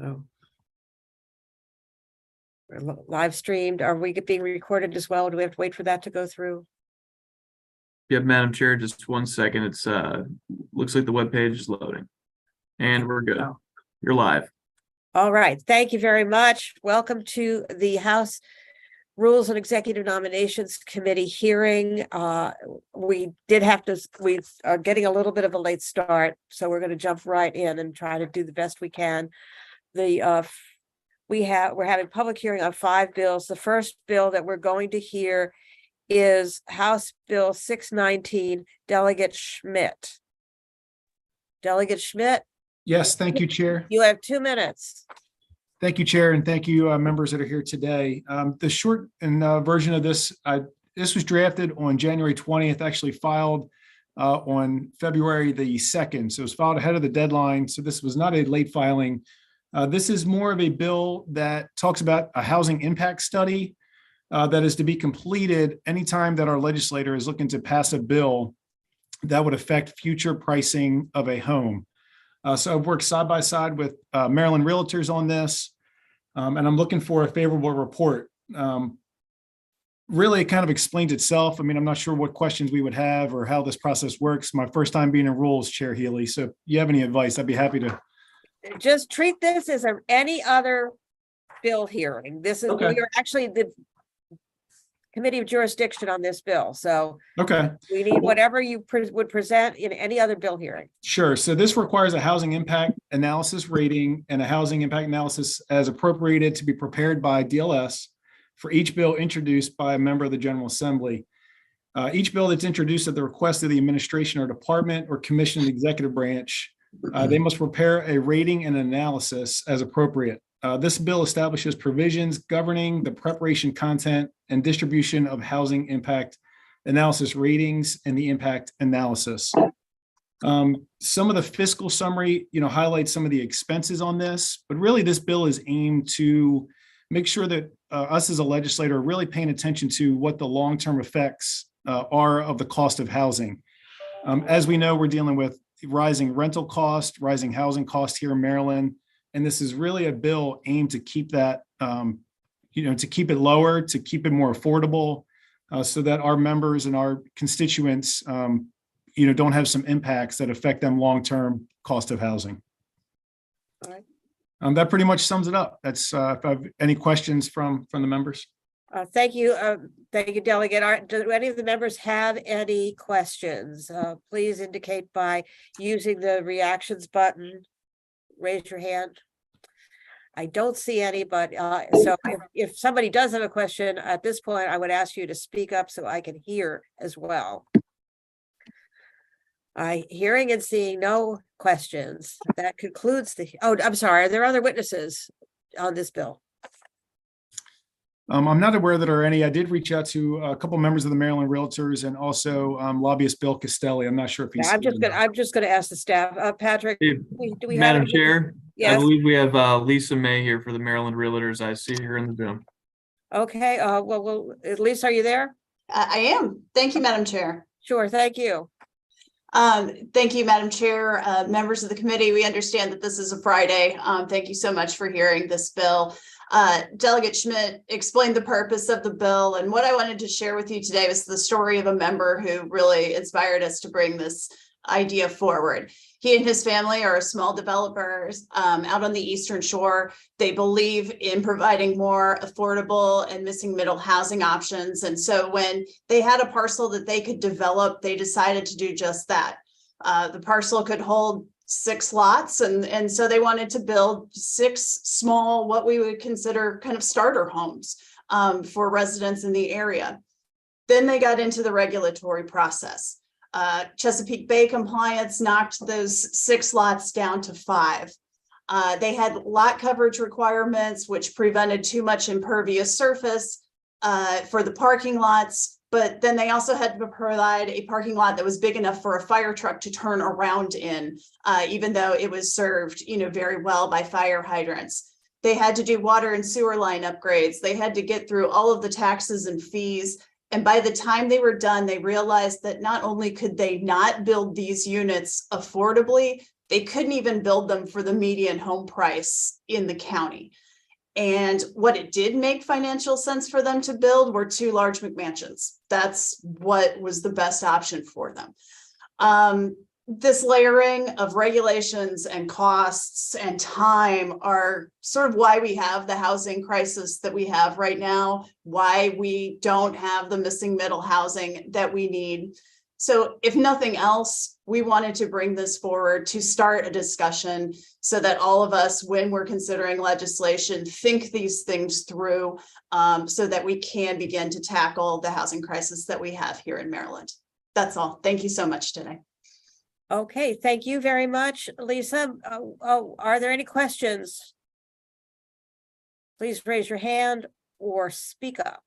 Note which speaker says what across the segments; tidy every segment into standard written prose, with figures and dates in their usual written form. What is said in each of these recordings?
Speaker 1: Oh. We're live streamed. Are we being recorded as well? Do we have to wait for that to go through?
Speaker 2: Yeah, Madam Chair, just 1 second. It's looks like the webpage is loading. And we're good.
Speaker 1: Oh.
Speaker 2: You're live.
Speaker 1: All right. Thank you very much. Welcome to the House Rules and Executive Nominations Committee hearing. We are getting a little bit of a late start, so we're going to jump right in and try to do the best we can. We're having public hearing on 5 bills. The first bill that we're going to hear is House Bill 619, Delegate Schmidt. Delegate Schmidt?
Speaker 3: Yes, thank you, Chair.
Speaker 1: You have 2 minutes.
Speaker 3: Thank you, Chair, and thank you, members that are here today. The short version of this, this was drafted on January 20th, actually filed on February the 2nd. So it was filed ahead of the deadline. So this was not a late filing. This is more of a bill that talks about a housing impact study that is to be completed anytime that our legislator is looking to pass a bill that would affect future pricing of a home. So I've worked side by side with Maryland Realtors on this, and I'm looking for a favorable report. Really, it kind of explains itself. I mean, I'm not sure what questions we would have or how this process works. My first time being in rules, Chair Healy. So if you have any advice, I'd be happy to.
Speaker 1: Just treat this as any other bill hearing. This is,
Speaker 3: Okay.
Speaker 1: We are actually the committee of jurisdiction on this bill. So
Speaker 3: Okay.
Speaker 1: we need whatever you would present in any other bill hearing.
Speaker 3: Sure. So this requires a housing impact analysis rating and a housing impact analysis as appropriated to be prepared by DLS for each bill introduced by a member of the General Assembly. Each bill that's introduced at the request of the administration or department or commission of the executive branch, they must prepare a rating and analysis as appropriate. This bill establishes provisions governing the preparation, content, and distribution of housing impact analysis ratings and the impact analysis. Some of the fiscal summary, highlights some of the expenses on this, but really this bill is aimed to make sure that us as a legislator are really paying attention to what the long-term effects are of the cost of housing. As we know, we're dealing with rising rental costs, rising housing costs here in Maryland. And this is really a bill aimed to keep that, to keep it lower, to keep it more affordable, so that our members and our constituents, don't have some impacts that affect them long-term cost of housing.
Speaker 1: All right.
Speaker 3: That pretty much sums it up. That's if I have any questions from the members.
Speaker 1: Thank you. Thank you, Delegate. Do any of the members have any questions? Please indicate by using the reactions button. Raise your hand. I don't see any, but so if somebody does have a question at this point, I would ask you to speak up so I can hear as well. Hearing and seeing no questions. That concludes I'm sorry. Are there other witnesses on this bill?
Speaker 3: I'm not aware that there are any. I did reach out to a couple members of the Maryland Realtors and also lobbyist Bill Castelli. I'm not sure if he's.
Speaker 1: Yeah, I'm just gonna ask the staff. Patrick,
Speaker 2: Hey,
Speaker 1: do we
Speaker 2: Madam
Speaker 1: have
Speaker 2: Chair,
Speaker 1: Yes.
Speaker 2: I believe we have Lisa May here for the Maryland Realtors. I see her in the Zoom.
Speaker 1: Okay, well, Lisa, are you there?
Speaker 4: I am. Thank you, Madam Chair.
Speaker 1: Sure, thank you.
Speaker 4: Thank you, Madam Chair, members of the committee. We understand that this is a Friday. Thank you so much for hearing this bill. Delegate Schmidt explained the purpose of the bill, and what I wanted to share with you today was the story of a member who really inspired us to bring this idea forward. He and his family are small developers out on the Eastern Shore. They believe in providing more affordable and missing middle housing options. And so when they had a parcel that they could develop, they decided to do just that. The parcel could hold 6 lots, and so they wanted to build 6 small, what we would consider kind of starter homes for residents in the area. Then they got into the regulatory process. Chesapeake Bay compliance knocked those 6 lots down to 5. They had lot coverage requirements, which prevented too much impervious surface for the parking lots. But then they also had to provide a parking lot that was big enough for a fire truck to turn around in, even though it was served, very well by fire hydrants. They had to do water and sewer line upgrades. They had to get through all of the taxes and fees. And by the time they were done, they realized that not only could they not build these units affordably, they couldn't even build them for the median home price in the county. And what it did make financial sense for them to build were 2 large McMansions. That's what was the best option for them. This layering of regulations and costs and time are sort of why we have the housing crisis that we have right now, why we don't have the missing middle housing that we need. So if nothing else, we wanted to bring this forward to start a discussion so that all of us, when we're considering legislation, think these things through so that we can begin to tackle the housing crisis that we have here in Maryland. That's all. Thank you so much today.
Speaker 1: Okay, thank you very much, Lisa. Are there any questions? Please raise your hand or speak up.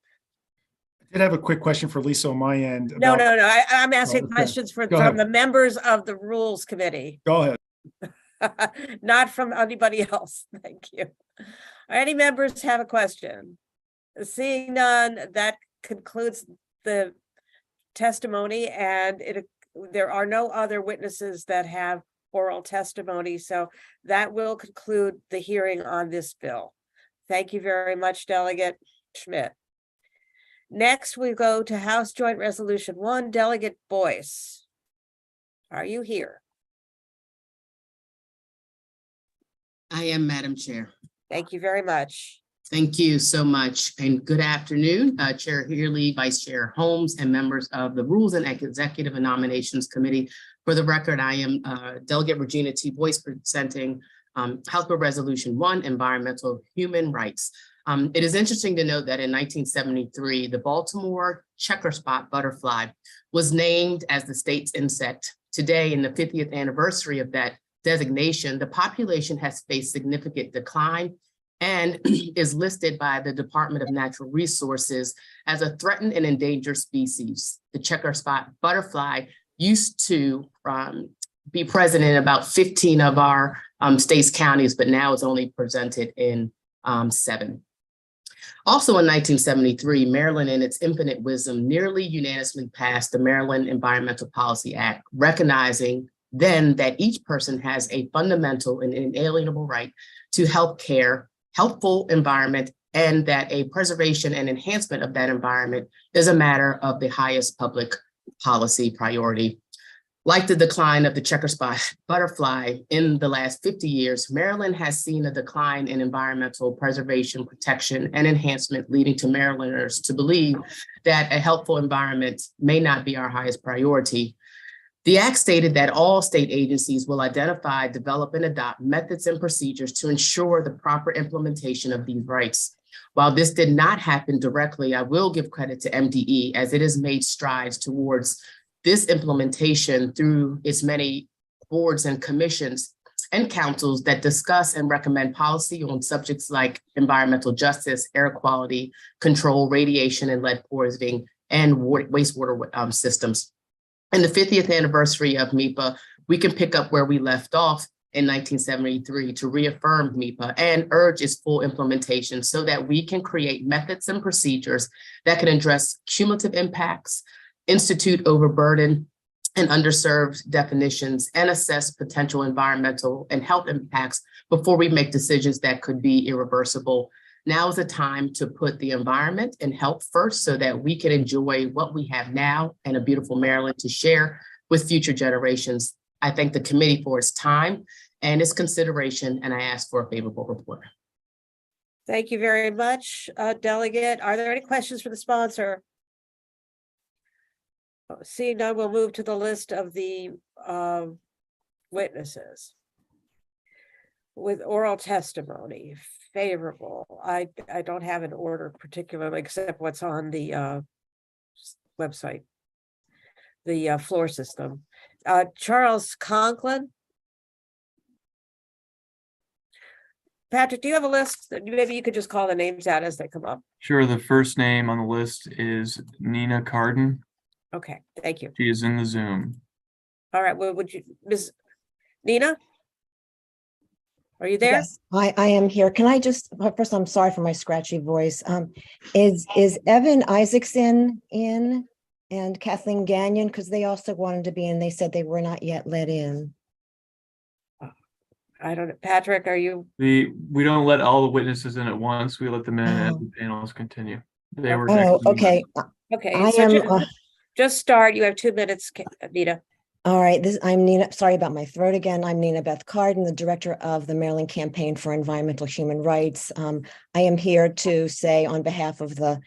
Speaker 3: I did have a quick question for Lisa on my end.
Speaker 1: No,
Speaker 3: about-
Speaker 1: I'm asking
Speaker 3: okay.
Speaker 1: questions
Speaker 3: Go
Speaker 1: from
Speaker 3: ahead.
Speaker 1: the members of the Rules Committee,
Speaker 3: Go ahead.
Speaker 1: not from anybody else. Thank you. Any members have a question? Seeing none, that concludes the testimony, and there are no other witnesses that have oral testimony, so that will conclude the hearing on this bill. Thank you very much, Delegate Schmidt. Next, we go to House Joint Resolution 1, Delegate Boyce. Are you here?
Speaker 5: I am, Madam Chair.
Speaker 1: Thank you very much.
Speaker 5: Thank you so much, and good afternoon, Chair Healy, Vice Chair Holmes, and members of the Rules and Executive and Nominations Committee. For the record, I am Delegate Regina T. Boyce, presenting House Bill Resolution 1, Environmental Human Rights. It is interesting to note that in 1973, the Baltimore checker spot butterfly was named as the state's insect. Today, in the 50th anniversary of that designation, the population has faced significant decline and is listed by the Department of Natural Resources as a threatened and endangered species. The checker spot butterfly used to be present in about 15 of our state's counties, but now it's only presented in 7. Also in 1973, Maryland, in its infinite wisdom, nearly unanimously passed the Maryland Environmental Policy Act, recognizing then that each person has a fundamental and inalienable right to health care, healthful environment, and that a preservation and enhancement of that environment is a matter of the highest public policy priority. Like the decline of the checker spot butterfly in the last 50 years, Maryland has seen a decline in environmental preservation, protection, and enhancement, leading to Marylanders to believe that a healthful environment may not be our highest priority. The act stated that all state agencies will identify, develop, and adopt methods and procedures to ensure the proper implementation of these rights. While this did not happen directly, I will give credit to MDE as it has made strides towards this implementation through its many boards and commissions and councils that discuss and recommend policy on subjects like environmental justice, air quality control, radiation and lead poisoning, and wastewater systems. In the 50th anniversary of MEPA, we can pick up where we left off in 1973 to reaffirm MEPA and urge its full implementation so that we can create methods and procedures that can address cumulative impacts, institute overburden and underserved definitions, and assess potential environmental and health impacts before we make decisions that could be irreversible. Now is the time to put the environment and health first so that we can enjoy what we have now and a beautiful Maryland to share with future generations. I thank the committee for its time and its consideration, and I ask for a favorable report.
Speaker 1: Thank you very much, Delegate. Are there any questions for the sponsor? Seeing none, we'll move to the list of the witnesses. With oral testimony, favorable. I don't have an order particularly except what's on the website, the floor system. Charles Conklin. Patrick, do you have a list? Maybe you could just call the names out as they come up.
Speaker 2: Sure, the first name on the list is Nina Carden.
Speaker 1: Okay, thank you.
Speaker 2: She is in the Zoom.
Speaker 1: All right, well, would you, Ms. Nina? Are you there?
Speaker 6: Yes, I am here. Can I just, first, I'm sorry for my scratchy voice. Is Evan Isaacson in and Kathleen Gagnon? Because they also wanted to be in. They said they were not yet let in.
Speaker 1: I don't know. Patrick, are you?
Speaker 2: We don't let all the witnesses in at once. We let them in as
Speaker 6: Oh.
Speaker 2: the panels continue. They were
Speaker 6: Oh,
Speaker 2: next. in line.
Speaker 6: okay.
Speaker 1: Okay,
Speaker 6: I
Speaker 1: so
Speaker 6: am,
Speaker 1: just start. You have 2 minutes, Anita.
Speaker 6: all right, I'm Nina, sorry about my throat again. I'm Nina Beth Carden, the Director of the Maryland Campaign for Environmental Human Rights. I am here to say on behalf of the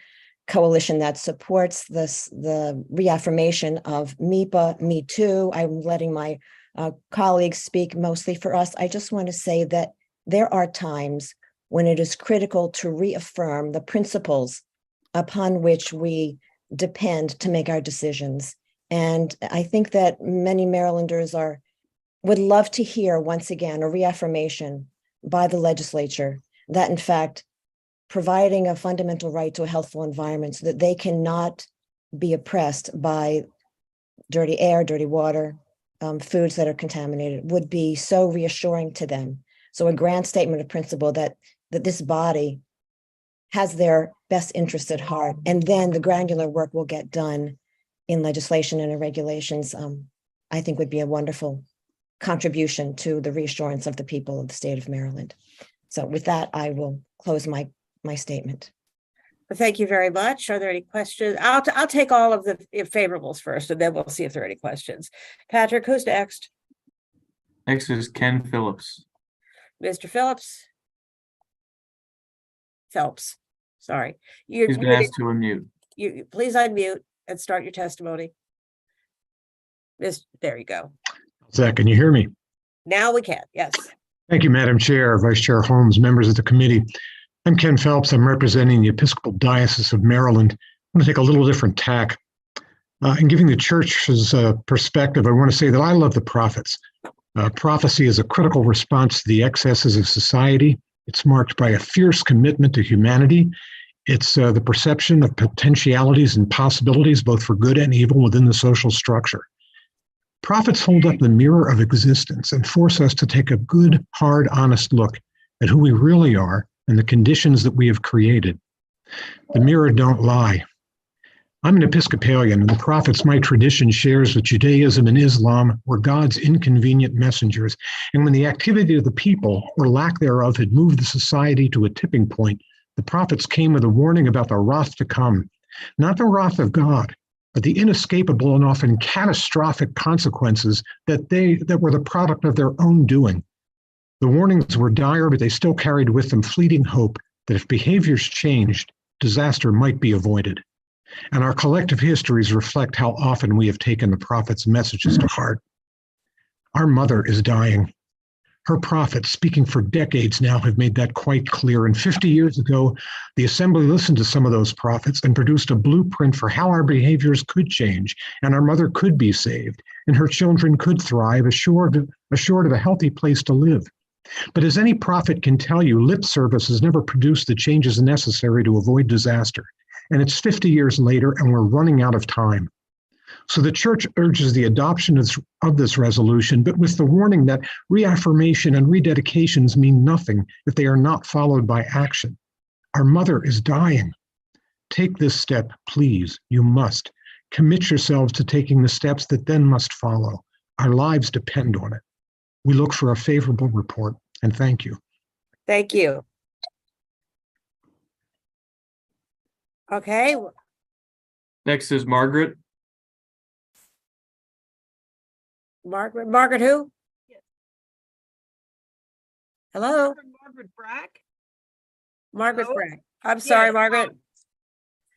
Speaker 6: coalition that supports the reaffirmation of MEPA, Me Too. I'm letting my colleagues speak mostly for us. I just want to say that there are times when it is critical to reaffirm the principles upon which we depend to make our decisions. And I think that many Marylanders would love to hear once again a reaffirmation by the legislature that in fact providing a fundamental right to a healthful environment so that they cannot be oppressed by dirty air, dirty water, foods that are contaminated would be so reassuring to them. So a grand statement of principle that this body has their best interest at heart, and then the granular work will get done in legislation and in regulations, I think would be a wonderful contribution to the reassurance of the people of the state of Maryland. So with that, I will close my statement.
Speaker 1: Well, thank you very much. Are there any questions? I'll take all of the favorables first, and then we'll see if there are any questions. Patrick, who's next?
Speaker 2: Next is Ken Phillips.
Speaker 1: Mr. Phillips? Sorry.
Speaker 2: He's been asked to unmute.
Speaker 1: You please unmute and start your testimony. There you go.
Speaker 7: Zach, can you hear me?
Speaker 1: Now we can, yes.
Speaker 7: Thank you, Madam Chair, Vice Chair Holmes, members of the committee. I'm Ken Phelps. I'm representing the Episcopal Diocese of Maryland. I'm going to take a little different tack. In giving the church's perspective, I want to say that I love the prophets. Prophecy is a critical response to the excesses of society. It's marked by a fierce commitment to humanity. It's the perception of potentialities and possibilities, both for good and evil, within the social structure. Prophets hold up the mirror of existence and force us to take a good, hard, honest look at who we really are and the conditions that we have created. The mirror don't lie. I'm an Episcopalian, and the prophets my tradition shares with Judaism and Islam were God's inconvenient messengers. And when the activity of the people, or lack thereof, had moved the society to a tipping point, the prophets came with a warning about the wrath to come, not the wrath of God, but the inescapable and often catastrophic consequences that were the product of their own doing. The warnings were dire, but they still carried with them fleeting hope that if behaviors changed, disaster might be avoided. And our collective histories reflect how often we have taken the prophet's messages to heart. Our mother is dying. Her prophets, speaking for decades now, have made that quite clear. And 50 years ago, the Assembly listened to some of those prophets and produced a blueprint for how our behaviors could change, and our mother could be saved, and her children could thrive, assured of a healthy place to live. But as any prophet can tell you, lip service has never produced the changes necessary to avoid disaster. And it's 50 years later, and we're running out of time. So the church urges the adoption of this resolution, but with the warning that reaffirmation and rededications mean nothing if they are not followed by action. Our mother is dying. Take this step, please. You must. Commit yourselves to taking the steps that then must follow. Our lives depend on it. We look for a favorable report, and thank you.
Speaker 1: Thank you. Okay,
Speaker 2: Next is Margaret.
Speaker 1: Margaret who?
Speaker 8: Yes.
Speaker 1: Hello,
Speaker 8: Margaret Brack.
Speaker 1: Margaret
Speaker 8: Hello?
Speaker 1: Bragg. I'm sorry,
Speaker 8: Yes,
Speaker 1: Margaret.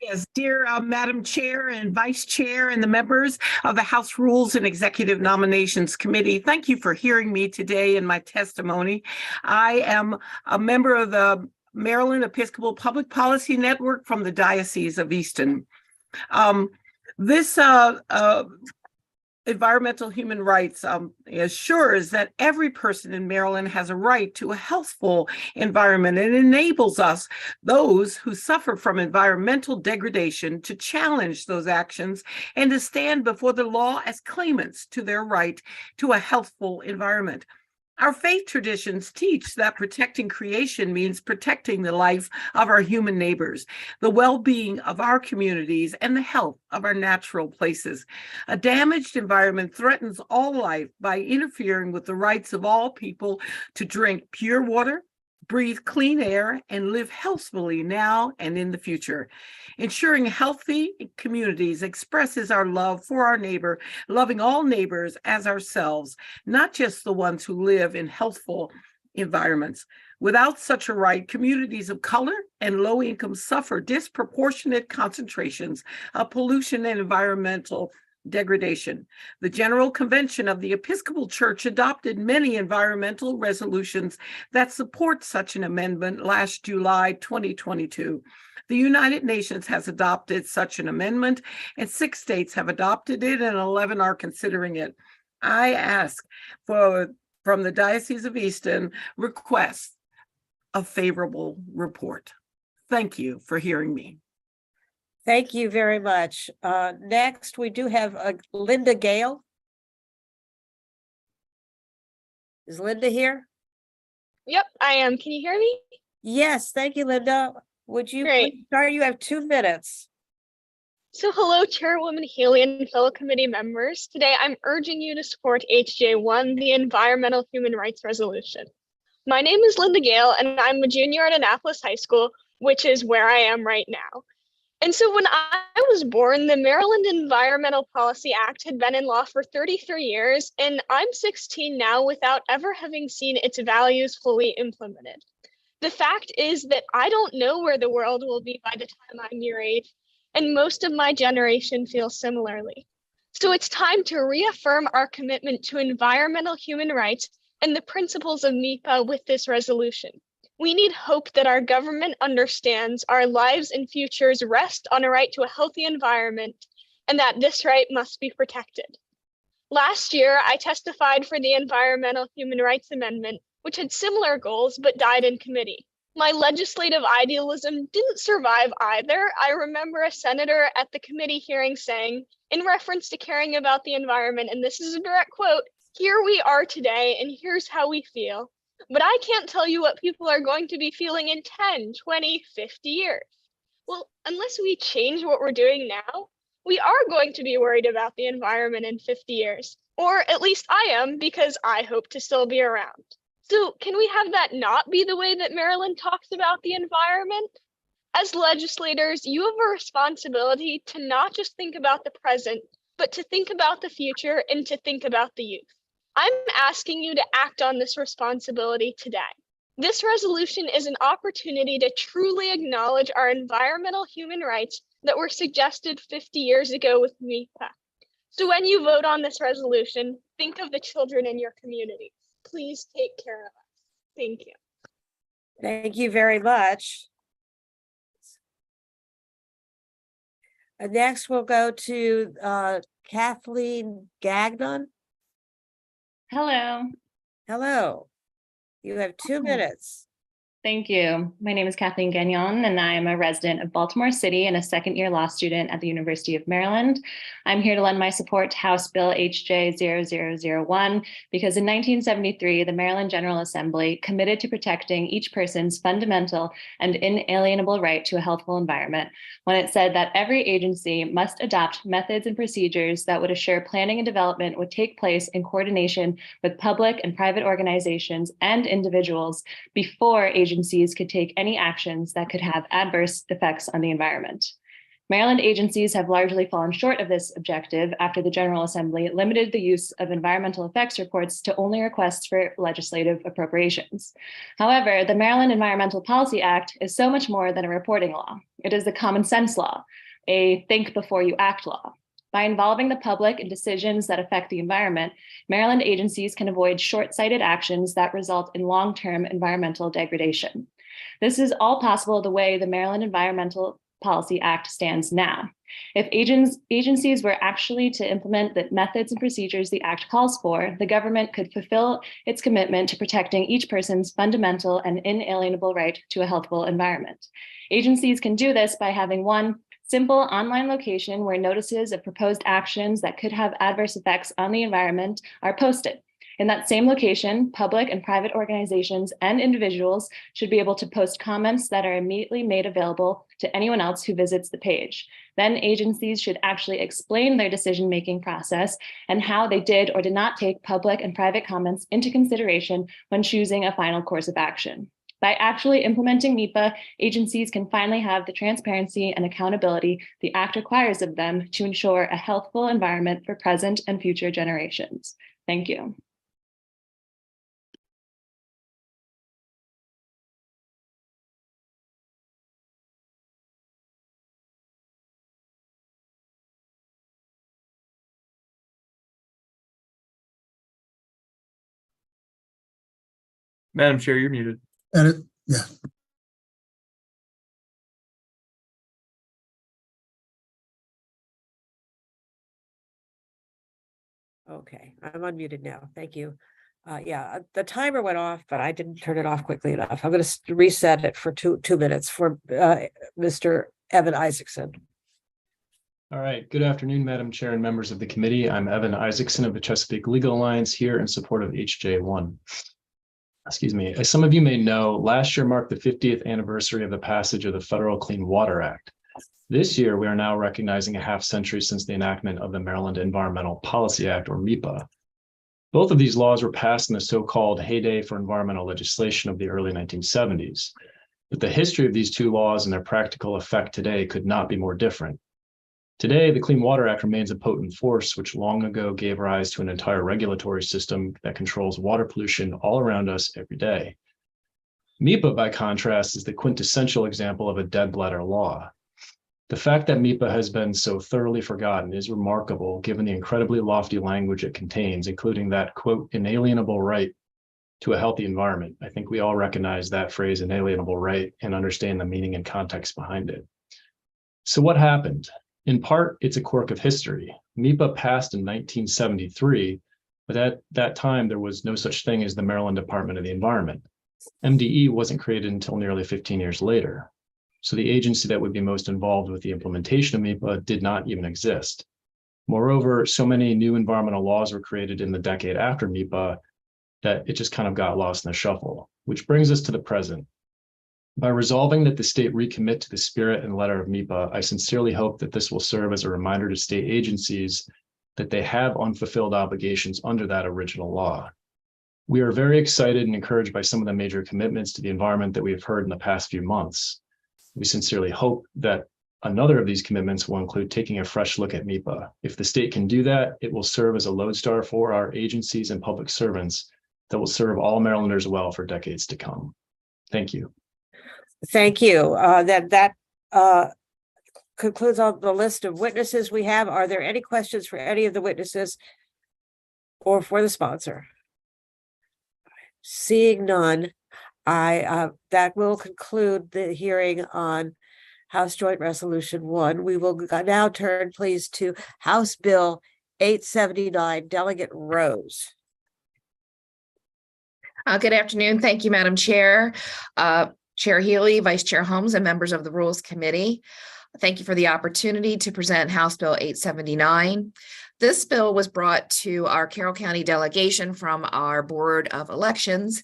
Speaker 8: Yes, dear Madam Chair and Vice Chair and the members of the House Rules and Executive Nominations Committee, thank you for hearing me today in my testimony. I am a member of the Maryland Episcopal Public Policy Network from the Diocese of Easton. This environmental human rights assures that every person in Maryland has a right to a healthful environment and enables us, those who suffer from environmental degradation, to challenge those actions and to stand before the law as claimants to their right to a healthful environment. Our faith traditions teach that protecting creation means protecting the life of our human neighbors, the well-being of our communities, and the health of our natural places. A damaged environment threatens all life by interfering with the rights of all people to drink pure water, breathe clean air, and live healthfully now and in the future. Ensuring healthy communities expresses our love for our neighbor, loving all neighbors as ourselves, not just the ones who live in healthful environments. Without such a right, communities of color and low income suffer disproportionate concentrations of pollution and environmental degradation. The General Convention of the Episcopal Church adopted many environmental resolutions that support such an amendment last July 2022. The United Nations has adopted such an amendment, and 6 states have adopted it, and 11 are considering it. I ask from the Diocese of Easton, request a favorable report. Thank you for hearing me.
Speaker 1: Thank you very much. Next, we do have Linda Gale. Is Linda here?
Speaker 9: Yep, I am. Can you hear me?
Speaker 1: Yes, thank you, Linda. Would you
Speaker 9: Great.
Speaker 1: please start? You have 2 minutes.
Speaker 9: So hello, Chairwoman Healy and fellow committee members. Today, I'm urging you to support HJ1, the Environmental Human Rights Resolution. My name is Linda Gale, and I'm a junior at Annapolis High School, which is where I am right now. And so when I was born, the Maryland Environmental Policy Act had been in law for 33 years, and I'm 16 now without ever having seen its values fully implemented. The fact is that I don't know where the world will be by the time I'm your age, and most of my generation feels similarly. So it's time to reaffirm our commitment to environmental human rights and the principles of MIPA with this resolution. We need hope that our government understands our lives and futures rest on a right to a healthy environment, and that this right must be protected. Last year, I testified for the Environmental Human Rights Amendment, which had similar goals but died in committee. My legislative idealism didn't survive either. I remember a senator at the committee hearing saying, in reference to caring about the environment, and this is a direct quote, "Here we are today, and here's how we feel. But I can't tell you what people are going to be feeling in 10, 20, 50 years. Well, unless we change what we're doing now, we are going to be worried about the environment in 50 years. Or at least I am, because I hope to still be around. So can we have that not be the way that Maryland talks about the environment? As legislators, you have a responsibility to not just think about the present, but to think about the future and to think about the youth. I'm asking you to act on this responsibility today. This resolution is an opportunity to truly acknowledge our environmental human rights that were suggested 50 years ago with MIPA. So when you vote on this resolution, think of the children in your community. Please take care of us. Thank you.
Speaker 1: Thank you very much. Next, we'll go to Kathleen Gagnon.
Speaker 10: Hello.
Speaker 1: Hello. You have 2 minutes.
Speaker 10: Thank you. My name is Kathleen Gagnon, and I am a resident of Baltimore City and a second-year law student at the University of Maryland. I'm here to lend my support to House Bill HJ 0001 because in 1973, the Maryland General Assembly committed to protecting each person's fundamental and inalienable right to a healthful environment when it said that every agency must adopt methods and procedures that would assure planning and development would take place in coordination with public and private organizations and individuals before agencies could take any actions that could have adverse effects on the environment. Maryland agencies have largely fallen short of this objective after the General Assembly limited the use of environmental effects reports to only requests for legislative appropriations. However, the Maryland Environmental Policy Act is so much more than a reporting law. It is a common sense law, a think before you act law. By involving the public in decisions that affect the environment, Maryland agencies can avoid short-sighted actions that result in long-term environmental degradation. This is all possible the way the Maryland Environmental Policy Act stands now. If agencies were actually to implement the methods and procedures the Act calls for, the government could fulfill its commitment to protecting each person's fundamental and inalienable right to a healthful environment. Agencies can do this by having one simple online location where notices of proposed actions that could have adverse effects on the environment are posted. In that same location, public and private organizations and individuals should be able to post comments that are immediately made available to anyone else who visits the page. Then agencies should actually explain their decision-making process and how they did or did not take public and private comments into consideration when choosing a final course of action. By actually implementing MEPA, agencies can finally have the transparency and accountability the Act requires of them to ensure a healthful environment for present and future generations. Thank you.
Speaker 2: Madam Chair, you're muted.
Speaker 11: Edit, yeah.
Speaker 1: Okay, I'm unmuted now. Thank you. Yeah, the timer went off, but I didn't turn it off quickly enough. I'm going to reset it for two minutes for Mr. Evan Isaacson.
Speaker 12: All right. Good afternoon, Madam Chair and members of the committee. I'm Evan Isaacson of the Chesapeake Legal Alliance here in support of HJ1. Excuse me. As some of you may know, last year marked the 50th anniversary of the passage of the Federal Clean Water Act. This year, we are now recognizing a half century since the enactment of the Maryland Environmental Policy Act, or MEPA. Both of these laws were passed in the so-called heyday for environmental legislation of the early 1970s. But the history of these two laws and their practical effect today could not be more different. Today, the Clean Water Act remains a potent force which long ago gave rise to an entire regulatory system that controls water pollution all around us every day. MEPA, by contrast, is the quintessential example of a dead letter law. The fact that MEPA has been so thoroughly forgotten is remarkable given the incredibly lofty language it contains, including that, quote, inalienable right to a healthy environment. I think we all recognize that phrase, inalienable right, and understand the meaning and context behind it. So what happened? In part, it's a quirk of history. MEPA passed in 1973, but at that time, there was no such thing as the Maryland Department of the Environment. MDE wasn't created until nearly 15 years later. So the agency that would be most involved with the implementation of MEPA did not even exist. Moreover, so many new environmental laws were created in the decade after MEPA that it just kind of got lost in the shuffle, which brings us to the present. By resolving that the state recommit to the spirit and letter of MEPA, I sincerely hope that this will serve as a reminder to state agencies that they have unfulfilled obligations under that original law. We are very excited and encouraged by some of the major commitments to the environment that we have heard in the past few months. We sincerely hope that another of these commitments will include taking a fresh look at MEPA. If the state can do that, it will serve as a lodestar for our agencies and public servants that will serve all Marylanders well for decades to come. Thank you.
Speaker 1: Thank you. That concludes all the list of witnesses we have. Are there any questions for any of the witnesses or for the sponsor? Seeing none, that will conclude the hearing on House Joint Resolution 1. We will now turn, please, to House Bill 879, Delegate Rose.
Speaker 13: Good afternoon. Thank you, Madam Chair. Chair Healy, Vice Chair Holmes, and members of the Rules Committee. Thank you for the opportunity to present House Bill 879. This bill was brought to our Carroll County delegation from our Board of Elections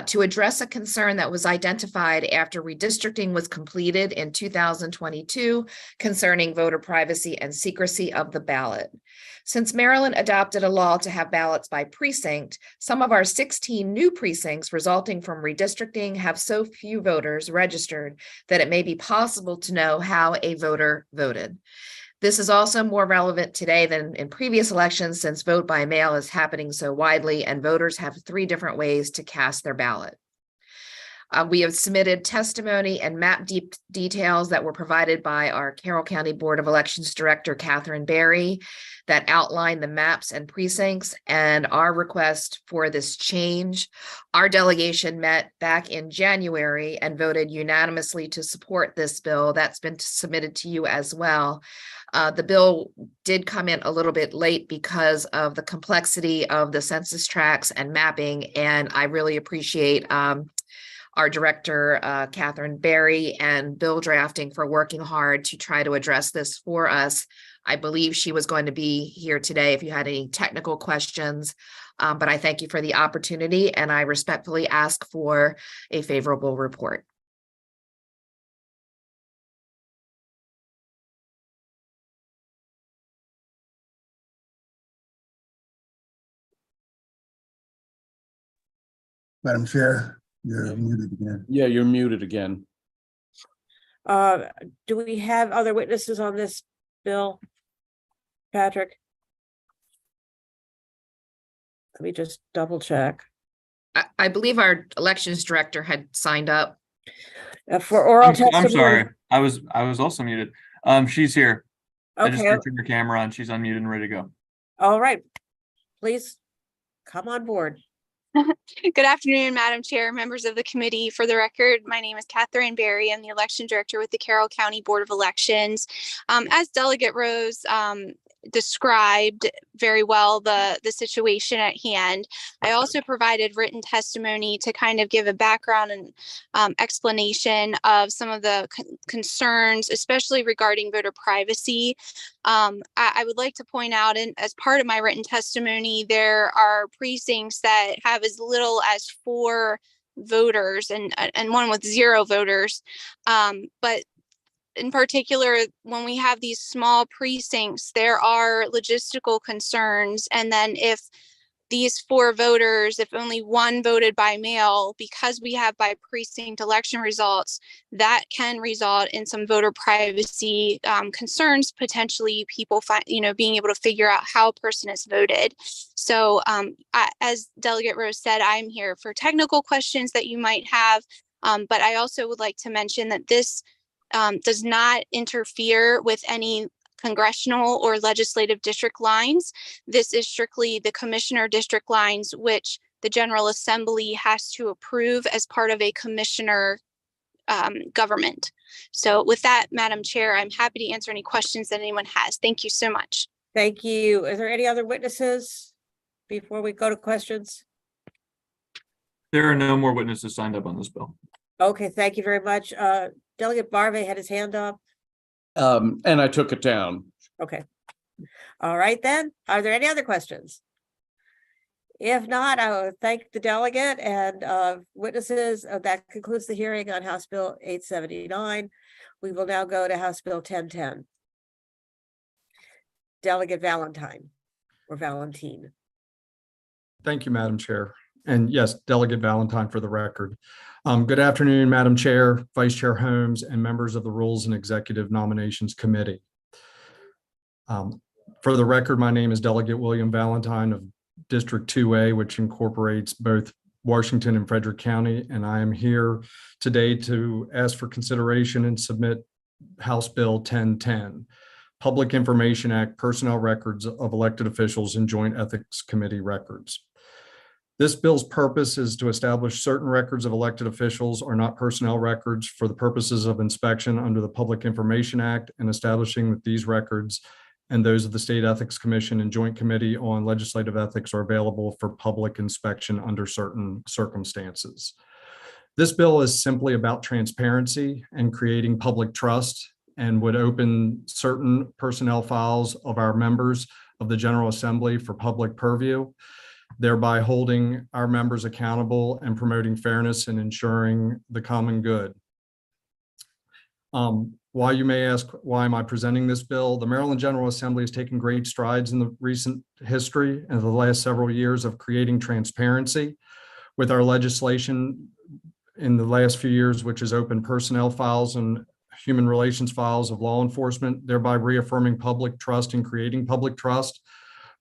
Speaker 13: to address a concern that was identified after redistricting was completed in 2022 concerning voter privacy and secrecy of the ballot. Since Maryland adopted a law to have ballots by precinct, some of our 16 new precincts resulting from redistricting have so few voters registered that it may be possible to know how a voter voted. This is also more relevant today than in previous elections since vote by mail is happening so widely and voters have 3 different ways to cast their ballot. We have submitted testimony and map details that were provided by our Carroll County Board of Elections Director, Catherine Berry, that outline the maps and precincts and our request for this change. Our delegation met back in January and voted unanimously to support this bill. That's been submitted to you as well. The bill did come in a little bit late because of the complexity of the census tracts and mapping, and I really appreciate our director, Catherine Berry, and bill drafting for working hard to try to address this for us. I believe she was going to be here today if you had any technical questions. But I thank you for the opportunity and I respectfully ask for a favorable report.
Speaker 11: Madam Chair, you're muted again.
Speaker 14: Yeah, you're muted again.
Speaker 1: Do we have other witnesses on this bill? Patrick? Let me just double check.
Speaker 13: I believe our elections director had signed up.
Speaker 1: For oral
Speaker 2: I'm
Speaker 1: testimony.
Speaker 2: sorry. I was also muted. She's here. I just
Speaker 1: Okay,
Speaker 2: turned her camera on. She's unmuted and ready to go.
Speaker 1: all right. Please come on board.
Speaker 15: Good afternoon, Madam Chair, members of the committee. For the record, my name is Catherine Berry. I'm the election director with the Carroll County Board of Elections. As Delegate Rose described very well the situation at hand, I also provided written testimony to kind of give a background and explanation of some of the concerns, especially regarding voter privacy. I would like to point out, and as part of my written testimony, there are precincts that have as little as 4 voters and one with 0 voters. But in particular, when we have these small precincts, there are logistical concerns. And then if these 4 voters, if only 1 voted by mail, because we have by precinct election results, that can result in some voter privacy concerns, potentially people being able to figure out how a person has voted. So as Delegate Rose said, I'm here for technical questions that you might have, but I also would like to mention that this does not interfere with any congressional or legislative district lines. This is strictly the commissioner district lines, which the General Assembly has to approve as part of a commissioner government. So with that, Madam Chair, I'm happy to answer any questions that anyone has. Thank you so much.
Speaker 1: Thank you. Is there any other witnesses before we go to questions?
Speaker 2: There are no more witnesses signed up on this bill.
Speaker 1: Okay, thank you very much. Delegate Barve had his hand up.
Speaker 14: And I took it down.
Speaker 1: Okay. All right, then. Are there any other questions? If not, I will thank the delegate and witnesses. That concludes the hearing on House Bill 879. We will now go to House Bill 1010. Delegate Valentine or Valentine.
Speaker 3: Thank you, Madam Chair. And yes, Delegate Valentine for the record. Good afternoon, Madam Chair, Vice Chair Holmes, and members of the Rules and Executive Nominations Committee. For the record, my name is Delegate William Valentine of District 2A, which incorporates both Washington and Frederick County, and I am here today to ask for consideration and submit House Bill 1010, Public Information Act Personnel Records of Elected Officials and Joint Ethics Committee Records. This bill's purpose is to establish certain records of elected officials are not personnel records for the purposes of inspection under the Public Information Act, and establishing that these records and those of the State Ethics Commission and Joint Committee on Legislative Ethics are available for public inspection under certain circumstances. This bill is simply about transparency and creating public trust, and would open certain personnel files of our members of the General Assembly for public purview, thereby holding our members accountable and promoting fairness and ensuring the common good. Why, you may ask, why am I presenting this bill? The Maryland General Assembly has taken great strides in the recent history and the last several years of creating transparency with our legislation in the last few years, which has opened personnel files and human relations files of law enforcement, thereby reaffirming public trust and creating public trust.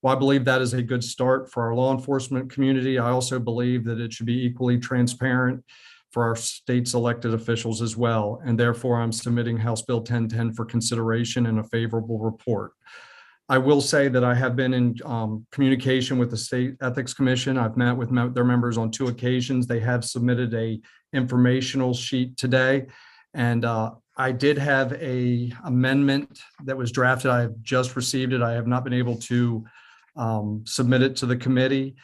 Speaker 3: Well, I believe that is a good start for our law enforcement community. I also believe that it should be equally transparent for our state's elected officials as well. And therefore, I'm submitting House Bill 1010 for consideration and a favorable report. I will say that I have been in communication with the State Ethics Commission. I've met with their members on 2 occasions. They have submitted a informational sheet today. And I did have a amendment that was drafted. I have just received it. I have not been able to submit it to the committee.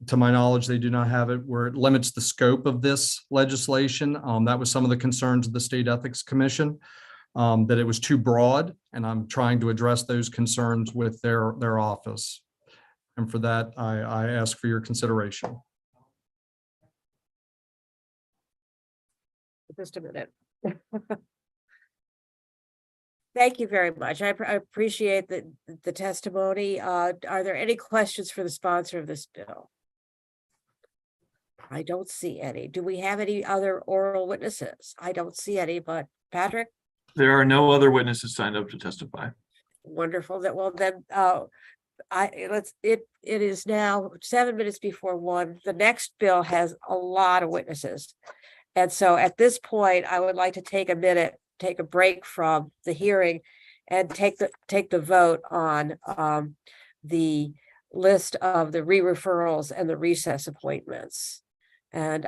Speaker 3: To my knowledge, they do not have it where it limits the scope of this legislation. That was some of the concerns of the State Ethics Commission.
Speaker 16: that it was too broad, and I'm trying to address those concerns with their office. And for that, I ask for your consideration.
Speaker 1: Just a minute. Thank you very much. I appreciate the testimony. Are there any questions for the sponsor of this bill? I don't see any. Do we have any other oral witnesses? I don't see any, but Patrick?
Speaker 2: There are no other witnesses signed up to testify.
Speaker 1: Wonderful. That well then it is now 7 minutes before 1. The next bill has a lot of witnesses. And so at this point, I would like to take a minute, take a break from the hearing and take the vote on the list of the re-referrals and the recess appointments. And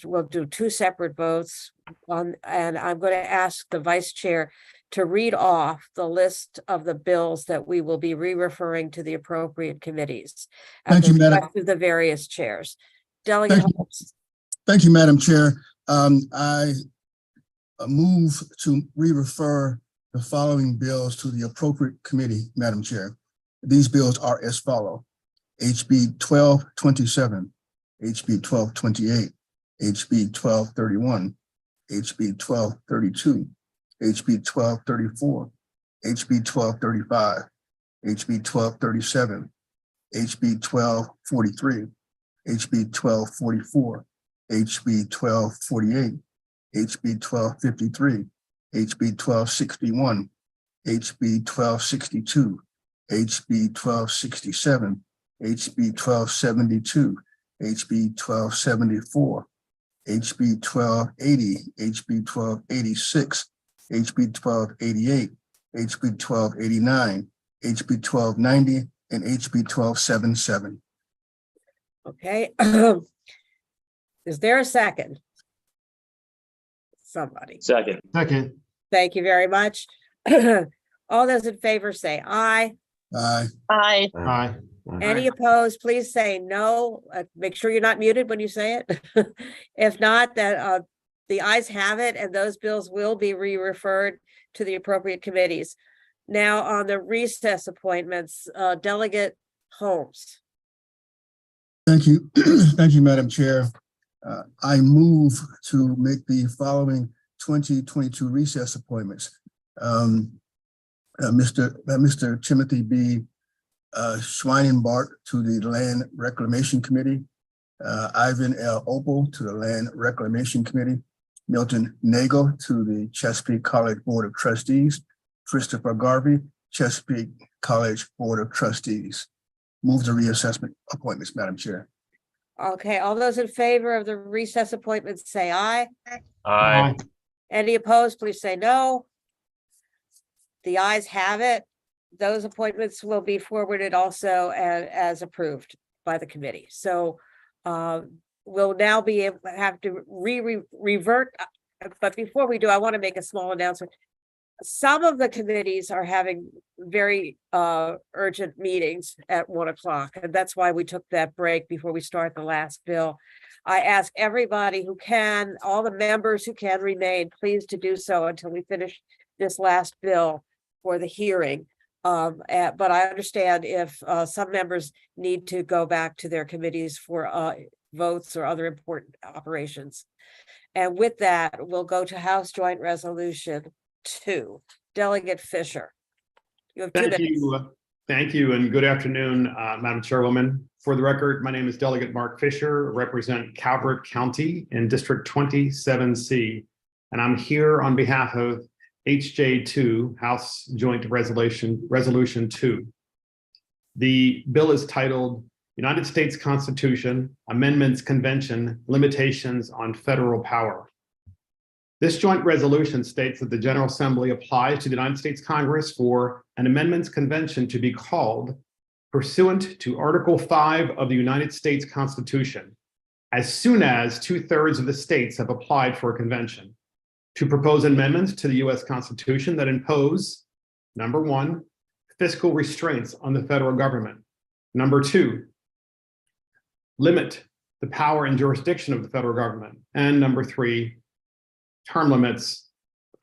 Speaker 1: we'll do 2 separate votes on, and I'm going to ask the vice chair to read off the list of the bills that we will be re-referring to the appropriate committees.
Speaker 11: Thank you, Madam.
Speaker 1: To the various chairs. Delegate Holmes.
Speaker 11: Thank you, Madam Chair. I move to re-refer the following bills to the appropriate committee, Madam Chair. These bills are as follow: HB 1227, HB 1228, HB 1231, HB 1232, HB 1234, HB 1235, HB 1237, HB 1243, HB 1244, HB 1248, HB 1253, HB 1261, HB 1262, HB 1267, HB 1272, HB 1274, HB 1280, HB 1286, HB 1288, HB 1289, HB 1290, and HB 1277.
Speaker 1: Okay. Is there a second? Somebody.
Speaker 17: Second.
Speaker 1: Thank you very much. All those in favor say aye.
Speaker 11: Aye.
Speaker 13: Aye.
Speaker 12: Aye.
Speaker 1: Any opposed, please say no. Make sure you're not muted when you say it. If not, that the ayes have it, and those bills will be re-referred to the appropriate committees. Now on the recess appointments, Delegate Holmes.
Speaker 11: Thank you. Thank you, Madam Chair. I move to make the following 2022 recess appointments. Mr. Timothy B. Schweinenbart to the Land Reclamation Committee, Ivan L. Opal to the Land Reclamation Committee, Milton Nagel to the Chesapeake College Board of Trustees, Christopher Garvey, Chesapeake College Board of Trustees. Move the reassessment appointments, Madam Chair.
Speaker 1: Okay, all those in favor of the recess appointments say aye.
Speaker 17: Aye.
Speaker 1: Any opposed, please say no. The ayes have it. Those appointments will be forwarded also as approved by the committee. So we'll now be able to have to revert. But before we do, I want to make a small announcement. Some of the committees are having very urgent meetings at 1 o'clock, and that's why we took that break before we start the last bill. I ask everybody who can, all the members who can remain, please to do so until we finish this last bill for the hearing. But I understand if some members need to go back to their committees for votes or other important operations. And with that, we'll go to House Joint Resolution 2. Delegate Fisher. You have 2 minutes.
Speaker 18: Thank you, and good afternoon, Madam Chairwoman. For the record, my name is Delegate Mark Fisher, represent Calvert County in District 27C, and I'm here on behalf of HJ2, House Joint Resolution 2. The bill is titled United States Constitution Amendments Convention Limitations on Federal Power. This joint resolution states that the General Assembly applies to the United States Congress for an amendments convention to be called pursuant to Article 5 of the United States Constitution, as soon as 2/3 of the states have applied for a convention, to propose amendments to the U.S. Constitution that impose, number 1, fiscal restraints on the federal government. Number 2, limit the power and jurisdiction of the federal government. And number 3, term limits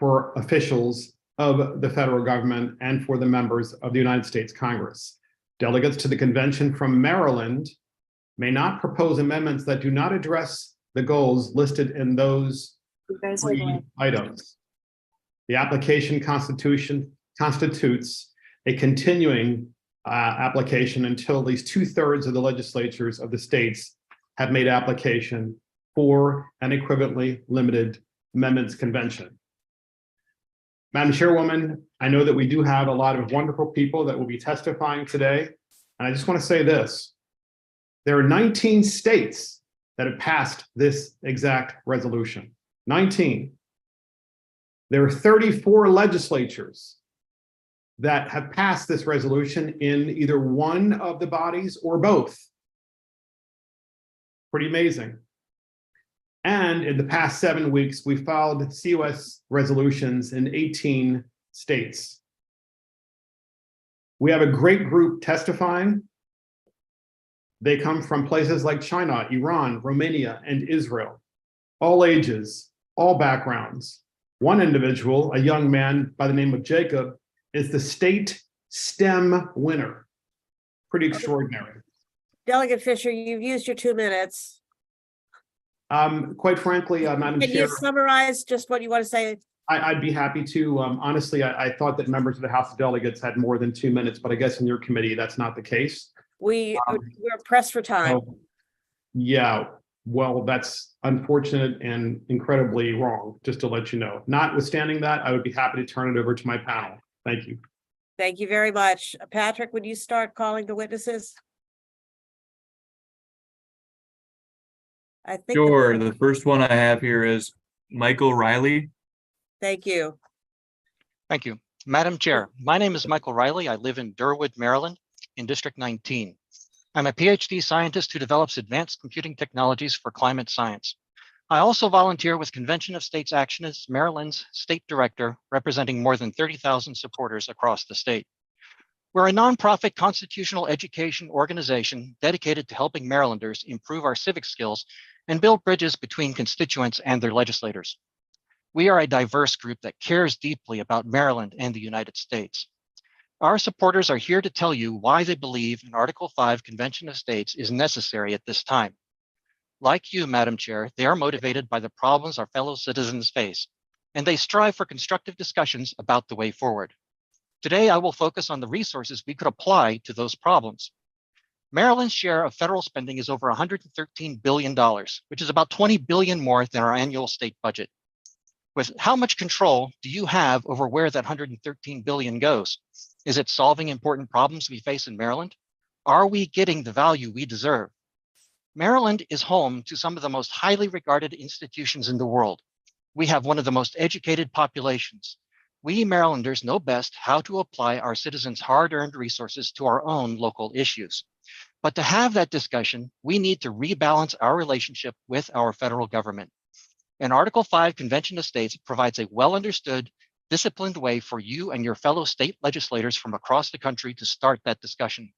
Speaker 18: for officials of the federal government and for the members of the United States Congress. Delegates to the convention from Maryland may not propose amendments that do not address the goals listed in those three items. The application constitutes a continuing application until at least 2/3 of the legislatures of the states have made application for an equivalently limited amendments convention. Madam Chairwoman, I know that we do have a lot of wonderful people that will be testifying today. And I just want to say this. There are 19 states that have passed this exact resolution. 19. There are 34 legislatures that have passed this resolution in either one of the bodies or both. Pretty amazing. And in the past 7 weeks, we filed COS resolutions in 18 states. We have a great group testifying. They come from places like China, Iran, Romania, and Israel. All ages, all backgrounds. One individual, a young man by the name of Jacob, is the state STEM winner. Pretty extraordinary.
Speaker 1: Delegate Fisher, you've used your 2 minutes.
Speaker 18: Quite frankly, Madam
Speaker 1: Can
Speaker 18: Chair,
Speaker 1: you summarize just what you want to say?
Speaker 18: I'd be happy to. Honestly, I thought that members of the House of Delegates had more than 2 minutes, but I guess in your committee, that's not the case.
Speaker 1: We're pressed for time.
Speaker 18: So, yeah, well, that's unfortunate and incredibly wrong, just to let you know. Notwithstanding that, I would be happy to turn it over to my panel. Thank you.
Speaker 1: Thank you very much. Patrick, would you start calling the witnesses? I think.
Speaker 2: Sure. The first one I have here is Michael Riley.
Speaker 1: Thank you.
Speaker 17: Thank you. Madam Chair, my name is Michael Riley. I live in Durwood, Maryland, in District 19. I'm a PhD scientist who develops advanced computing technologies for climate science. I also volunteer with Convention of States Action as Maryland's state director, representing more than 30,000 supporters across the state. We're a nonprofit constitutional education organization dedicated to helping Marylanders improve our civic skills and build bridges between constituents and their legislators. We are a diverse group that cares deeply about Maryland and the United States. Our supporters are here to tell you why they believe an Article 5 Convention of States is necessary at this time. Like you, Madam Chair, they are motivated by the problems our fellow citizens face, and they strive for constructive discussions about the way forward. Today, I will focus on the resources we could apply to those problems. Maryland's share of federal spending is over $113 billion, which is about $20 billion more than our annual state budget. With how much control do you have over where that $113 billion goes? Is it solving important problems we face in Maryland? Are we getting the value we deserve? Maryland is home to some of the most highly regarded institutions in the world. We have one of the most educated populations. We Marylanders know best how to apply our citizens' hard-earned resources to our own local issues. But to have that discussion, we need to rebalance our relationship with our federal government. An Article 5 Convention of States provides a well-understood, disciplined way for you and your fellow state legislators from across the country to start that discussion.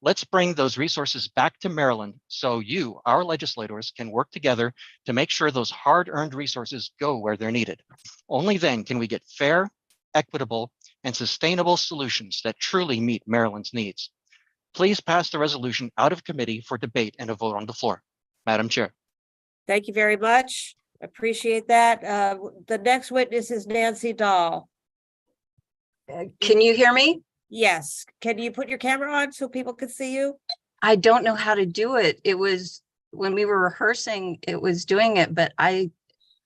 Speaker 17: Let's bring those resources back to Maryland so you, our legislators, can work together to make sure those hard-earned resources go where they're needed. Only then can we get fair, equitable, and sustainable solutions that truly meet Maryland's needs. Please pass the resolution out of committee for debate and a vote on the floor. Madam Chair.
Speaker 1: Thank you very much. Appreciate that. The next witness is Nancy Dahl.
Speaker 19: Can you hear me?
Speaker 1: Yes. Can you put your camera on so people can see you?
Speaker 19: I don't know how to do it. It was when we were rehearsing, it was doing it, but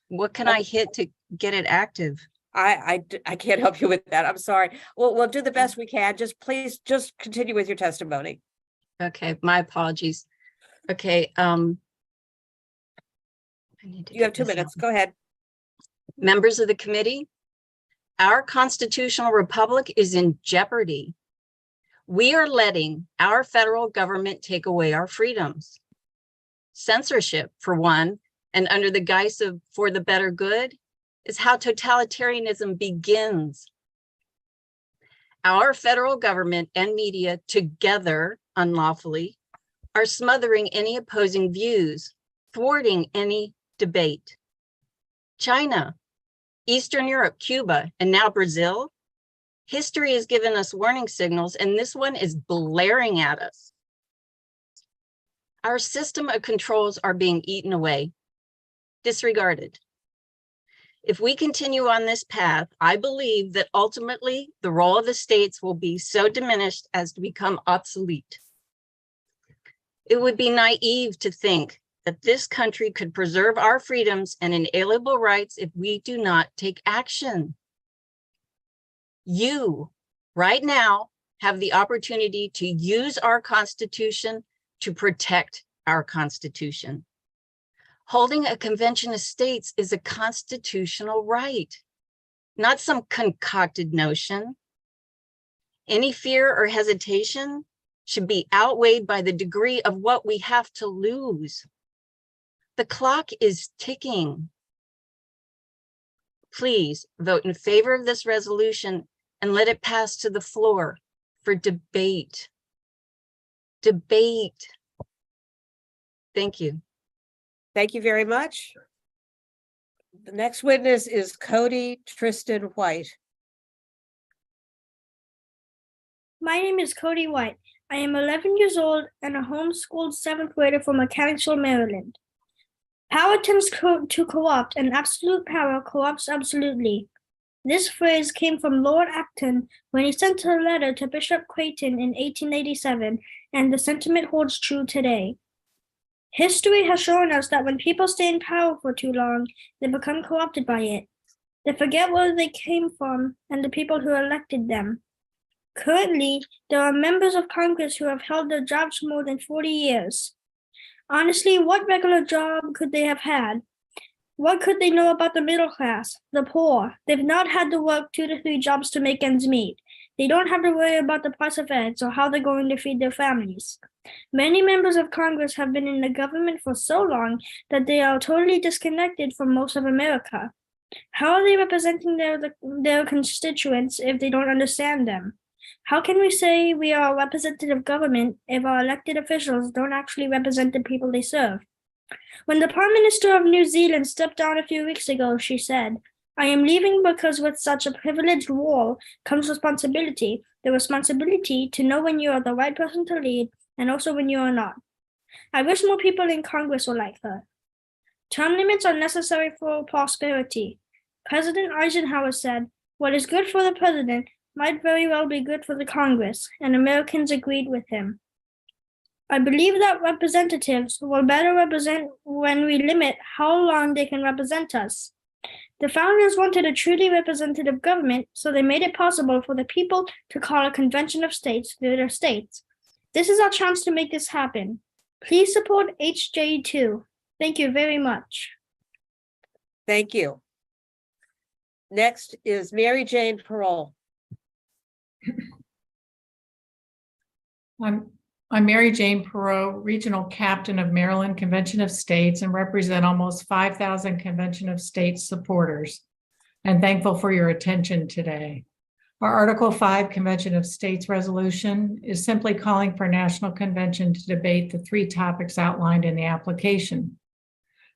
Speaker 19: what can I hit to get it active?
Speaker 1: I can't help you with that. I'm sorry. We'll do the best we can. Please continue with your testimony.
Speaker 19: Okay, my apologies. Okay,
Speaker 1: you have 2 minutes. Go ahead.
Speaker 19: Members of the committee, our constitutional republic is in jeopardy. We are letting our federal government take away our freedoms. Censorship, for one, and under the guise of for the better good, is how totalitarianism begins. Our federal government and media together unlawfully are smothering any opposing views, thwarting any debate. China, Eastern Europe, Cuba, and now Brazil. History has given us warning signals, and this one is blaring at us. Our system of controls are being eaten away, disregarded. If we continue on this path, I believe that ultimately the role of the states will be so diminished as to become obsolete. It would be naive to think that this country could preserve our freedoms and inalienable rights if we do not take action. You, right now, have the opportunity to use our Constitution to protect our Constitution. Holding a convention of states is a constitutional right, not some concocted notion. Any fear or hesitation should be outweighed by the degree of what we have to lose. The clock is ticking. Please vote in favor of this resolution and let it pass to the floor for debate. Debate. Thank you.
Speaker 1: Thank you very much. The next witness is Cody Tristan White.
Speaker 20: My name is Cody White. I am 11 years old and a homeschooled 7th grader from Mechanicsville, Maryland. Power tends to co-opt, and absolute power co-opts absolutely. This phrase came from Lord Acton when he sent a letter to Bishop Creighton in 1887, and the sentiment holds true today. History has shown us that when people stay in power for too long, they become co-opted by it. They forget where they came from and the people who elected them. Currently, there are members of Congress who have held their jobs for more than 40 years. Honestly, what regular job could they have had? What could they know about the middle class, the poor? They've not had to work 2 to 3 jobs to make ends meet. They don't have to worry about the price of eggs or how they're going to feed their families. Many members of Congress have been in the government for so long that they are totally disconnected from most of America. How are they representing their constituents if they don't understand them? How can we say we are a representative government if our elected officials don't actually represent the people they serve? When the Prime Minister of New Zealand stepped down a few weeks ago, she said, "I am leaving because with such a privileged role comes responsibility, the responsibility to know when you are the right person to lead and also when you are not." I wish more people in Congress were like her. Term limits are necessary for prosperity. President Eisenhower said, "What is good for the president might very well be good for the Congress," and Americans agreed with him. I believe that representatives will better represent when we limit how long they can represent us. The founders wanted a truly representative government, so they made it possible for the people to call a convention of states through their states. This is our chance to make this happen. Please support HJ2. Thank you very much.
Speaker 1: Thank you. Next is Mary Jane Parole.
Speaker 21: I'm Mary Jane Perot, Regional Captain of Maryland Convention of States, and represent almost 5,000 Convention of States supporters. I'm thankful for your attention today. Our Article 5 Convention of States resolution is simply calling for a national convention to debate the 3 topics outlined in the application.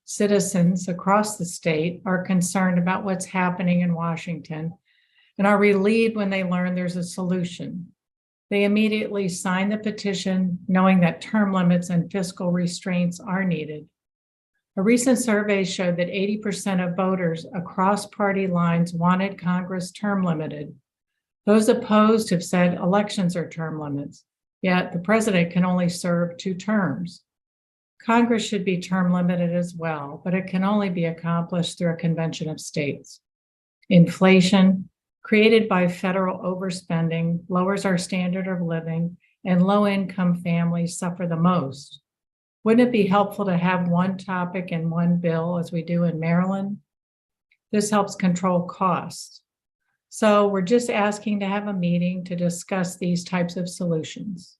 Speaker 21: Citizens across the state are concerned about what's happening in Washington and are relieved when they learn there's a solution. They immediately sign the petition, knowing that term limits and fiscal restraints are needed. A recent survey showed that 80% of voters across party lines wanted Congress term limited. Those opposed have said elections are term limits, yet the president can only serve 2 terms. Congress should be term limited as well, but it can only be accomplished through a convention of states. Inflation, created by federal overspending, lowers our standard of living, and low-income families suffer the most. Wouldn't it be helpful to have one topic in one bill as we do in Maryland? This helps control costs. So we're just asking to have a meeting to discuss these types of solutions.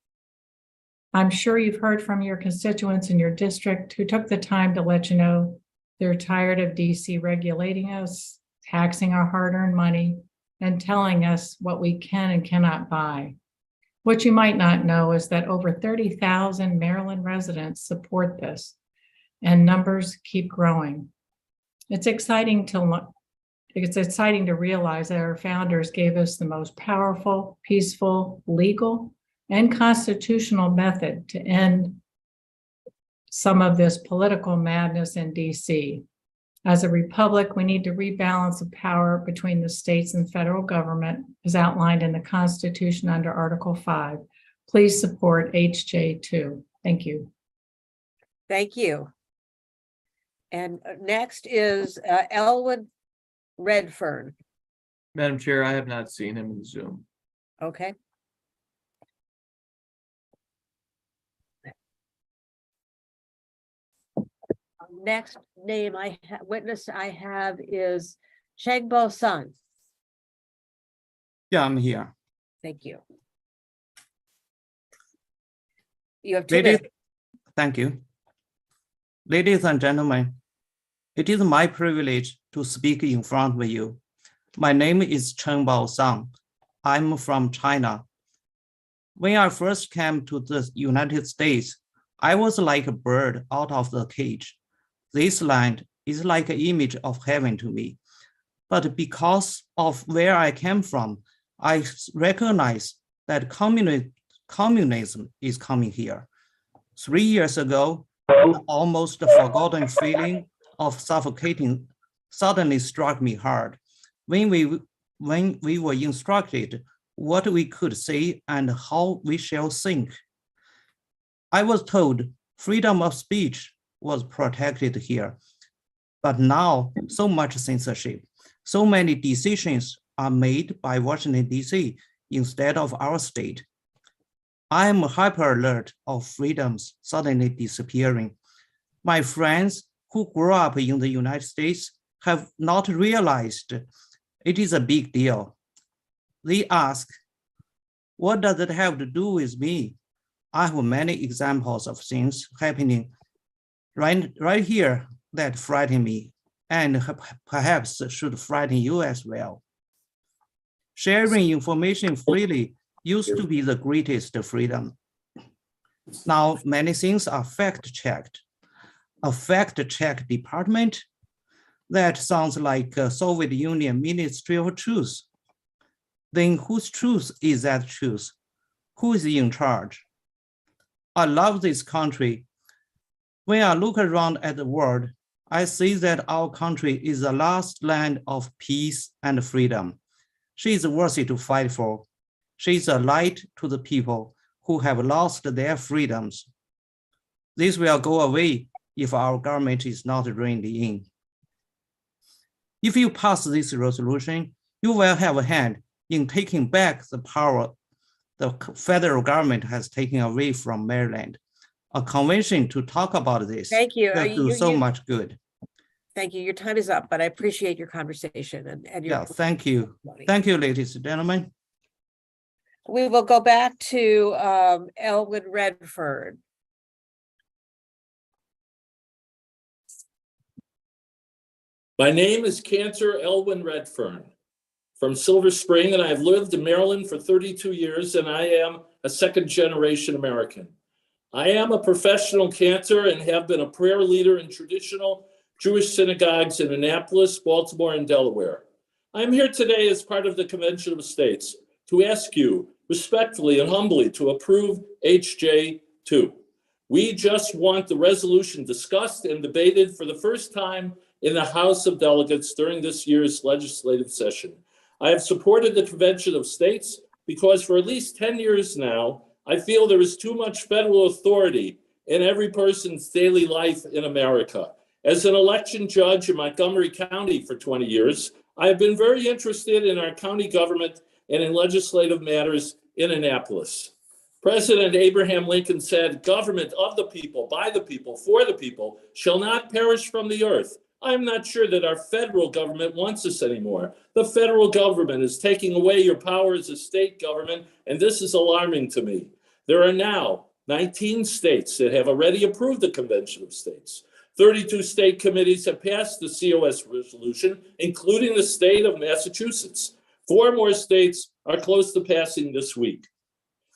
Speaker 21: I'm sure you've heard from your constituents in your district who took the time to let you know they're tired of DC regulating us, taxing our hard-earned money, and telling us what we can and cannot buy. What you might not know is that over 30,000 Maryland residents support this, and numbers keep growing. It's exciting to It's exciting to realize that our founders gave us the most powerful, peaceful, legal, and constitutional method to end some of this political madness in DC. As a republic, we need to rebalance the power between the states and federal government as outlined in the Constitution under Article 5. Please support HJ2. Thank you.
Speaker 1: Thank you. And next is Elwood Redfern.
Speaker 2: Madam Chair, I have not seen him in Zoom.
Speaker 1: Okay. Next name witness I have is Chengbo Sun.
Speaker 4: Yeah, I'm here.
Speaker 1: Thank you. You have 2
Speaker 4: Ladies,
Speaker 1: minutes.
Speaker 4: thank you. Ladies and gentlemen, it is my privilege to speak in front of you. My name is Chengbao Sang. I'm from China. When I first came to the United States, I was like a bird out of the cage. This land is like an image of heaven to me. But because of where I came from, I recognize that communism is coming here. 3 years ago, an almost forgotten feeling of suffocating suddenly struck me hard when we were instructed what we could say and how we shall think. I was told freedom of speech was protected here, but now so much censorship, so many decisions are made by Washington, D.C. instead of our state. I am hyper alert of freedoms suddenly disappearing. My friends who grew up in the United States have not realized it is a big deal. They ask, what does it have to do with me? I have many examples of things happening right here that frighten me and perhaps should frighten you as well. Sharing information freely used to be the greatest freedom. Now many things are fact-checked. A fact-check department? That sounds like a Soviet Union Ministry of Truth. Then whose truth is that truth? Who is in charge? I love this country. When I look around at the world, I see that our country is the last land of peace and freedom. She is worthy to fight for. She is a light to the people who have lost their freedoms. This will go away if our government is not reined in. If you pass this resolution, you will have a hand in taking back the power the federal government has taken away from Maryland. A convention to talk about this.
Speaker 1: Thank you.
Speaker 4: Will do so much good.
Speaker 1: Thank you. Your time is up, but I appreciate your conversation and your.
Speaker 4: Yeah, thank you. Thank you, ladies and gentlemen.
Speaker 1: We will go back to Elwood Redfern.
Speaker 22: My name is Cantor Elwin Redfern from Silver Spring, and I've lived in Maryland for 32 years, and I am a second-generation American. I am a professional cantor and have been a prayer leader in traditional Jewish synagogues in Annapolis, Baltimore, and Delaware. I'm here today as part of the Convention of States to ask you respectfully and humbly to approve HJ2. We just want the resolution discussed and debated for the first time in the House of Delegates during this year's legislative session. I have supported the Convention of States because for at least 10 years now, I feel there is too much federal authority in every person's daily life in America. As an election judge in Montgomery County for 20 years, I have been very interested in our county government and in legislative matters in Annapolis. President Abraham Lincoln said, "Government of the people, by the people, for the people, shall not perish from the earth." I'm not sure that our federal government wants this anymore. The federal government is taking away your power as a state government, and this is alarming to me. There are now 19 states that have already approved the Convention of States. 32 state committees have passed the COS resolution, including the state of Massachusetts. 4 more states are close to passing this week.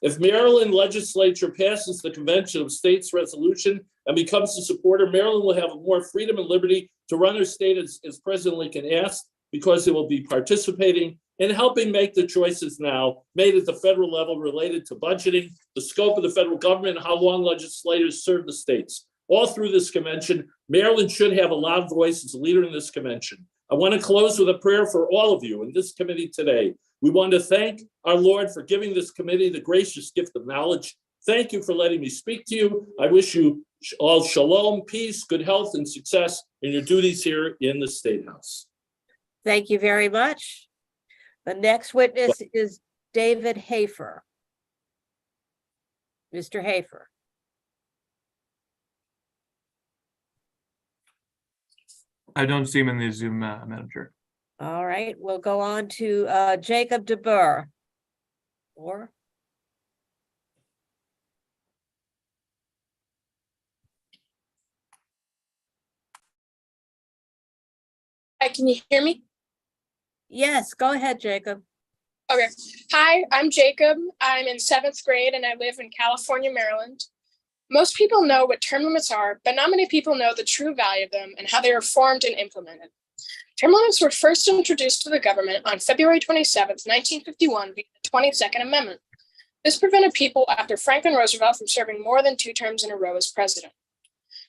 Speaker 22: If Maryland legislature passes the Convention of States resolution and becomes a supporter, Maryland will have more freedom and liberty to run her state as President Lincoln asked, because they will be participating in helping make the choices now made at the federal level related to budgeting, the scope of the federal government, and how long legislators serve the states. All through this convention, Maryland should have a loud voice as a leader in this convention. I want to close with a prayer for all of you in this committee today. We want to thank our Lord for giving this committee the gracious gift of knowledge. Thank you for letting me speak to you. I wish you all shalom, peace, good health, and success in your duties here in the State House.
Speaker 1: Thank you very much. The next witness is David Hafer. Mr. Hafer.
Speaker 2: I don't see him in the Zoom, Madam Chair.
Speaker 1: All right, we'll go on to Jacob DeBurr. Or
Speaker 5: Hi, can you hear me?
Speaker 1: yes, go ahead, Jacob.
Speaker 5: Okay. Hi, I'm Jacob. I'm in 7th grade and I live in California, Maryland. Most people know what term limits are, but not many people know the true value of them and how they are formed and implemented. Term limits were first introduced to the government on February 27th, 1951 via the 22nd Amendment. This prevented people after Franklin Roosevelt from serving more than 2 terms in a row as president.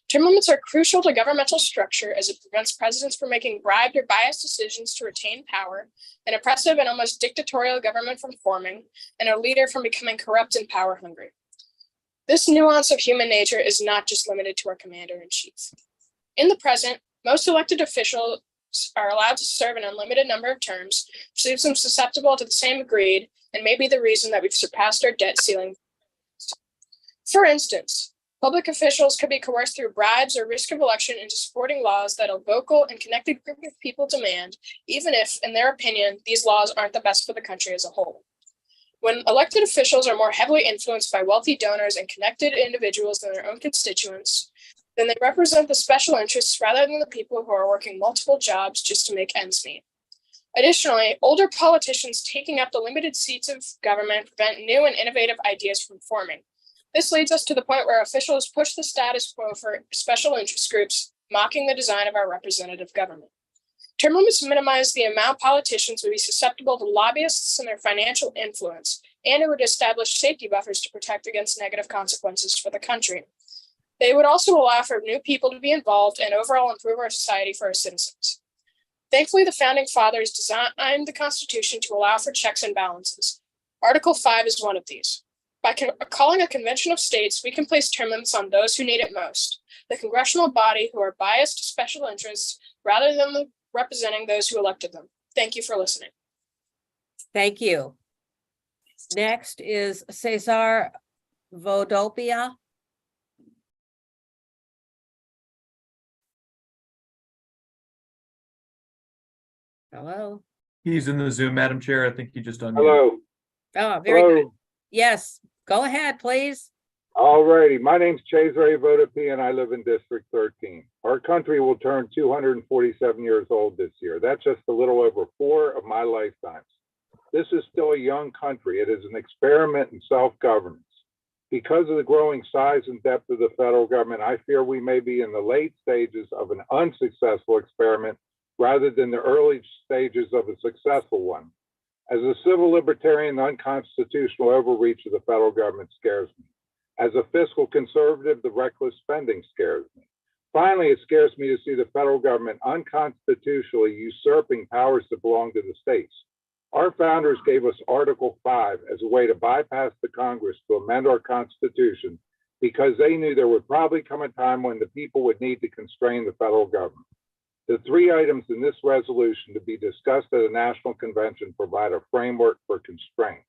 Speaker 5: Term limits are crucial to governmental structure as it prevents presidents from making bribed or biased decisions to retain power, an oppressive and almost dictatorial government from forming, and a leader from becoming corrupt and power hungry. This nuance of human nature is not just limited to our commander-in-chief. In the present, most elected officials are allowed to serve an unlimited number of terms, which leaves them susceptible to the same greed and may be the reason that we've surpassed our debt ceiling. For instance, public officials could be coerced through bribes or risk of election into supporting laws that a vocal and connected group of people demand, even if, in their opinion, these laws aren't the best for the country as a whole. When elected officials are more heavily influenced by wealthy donors and connected individuals than their own constituents, then they represent the special interests rather than the people who are working multiple jobs just to make ends meet. Additionally, older politicians taking up the limited seats of government prevent new and innovative ideas from forming. This leads us to the point where officials push the status quo for special interest groups, mocking the design of our representative government. Term limits minimize the amount politicians would be susceptible to lobbyists and their financial influence, and it would establish safety buffers to protect against negative consequences for the country. They would also allow for new people to be involved and overall improve our society for our citizens. Thankfully, the Founding Fathers designed the Constitution to allow for checks and balances. Article 5 is one of these. By calling a convention of states, we can place term limits on those who need it most, the congressional body who are biased to special interests rather than representing those who elected them. Thank you for listening.
Speaker 1: Thank you. Next is Cesar Vodopia. Hello.
Speaker 2: He's in the Zoom, Madam Chair. I think he just unmuted.
Speaker 6: Hello.
Speaker 1: Oh, very
Speaker 6: Hello.
Speaker 1: good. Yes, go ahead, please.
Speaker 6: All righty. My name's Cesare Vodapi and I live in District 13. Our country will turn 247 years old this year. That's just a little over 4 of my lifetimes. This is still a young country. It is an experiment in self-governance. Because of the growing size and depth of the federal government, I fear we may be in the late stages of an unsuccessful experiment rather than the early stages of a successful one. As a civil libertarian, the unconstitutional overreach of the federal government scares me. As a fiscal conservative, the reckless spending scares me. Finally, it scares me to see the federal government unconstitutionally usurping powers that belong to the states. Our founders gave us Article 5 as a way to bypass the Congress to amend our Constitution because they knew there would probably come a time when the people would need to constrain the federal government. The 3 items in this resolution to be discussed at a national convention provide a framework for constraint.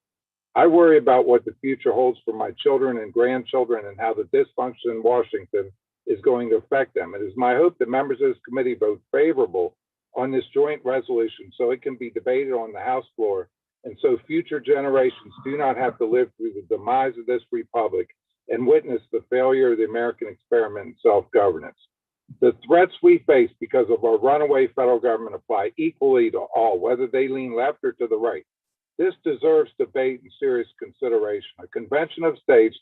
Speaker 6: I worry about what the future holds for my children and grandchildren and how the dysfunction in Washington is going to affect them. It is my hope that members of this committee vote favorable on this joint resolution so it can be debated on the House floor and so future generations do not have to live through the demise of this republic and witness the failure of the American experiment in self-governance. The threats we face because of our runaway federal government apply equally to all, whether they lean left or to the right. This deserves debate and serious consideration. A convention of states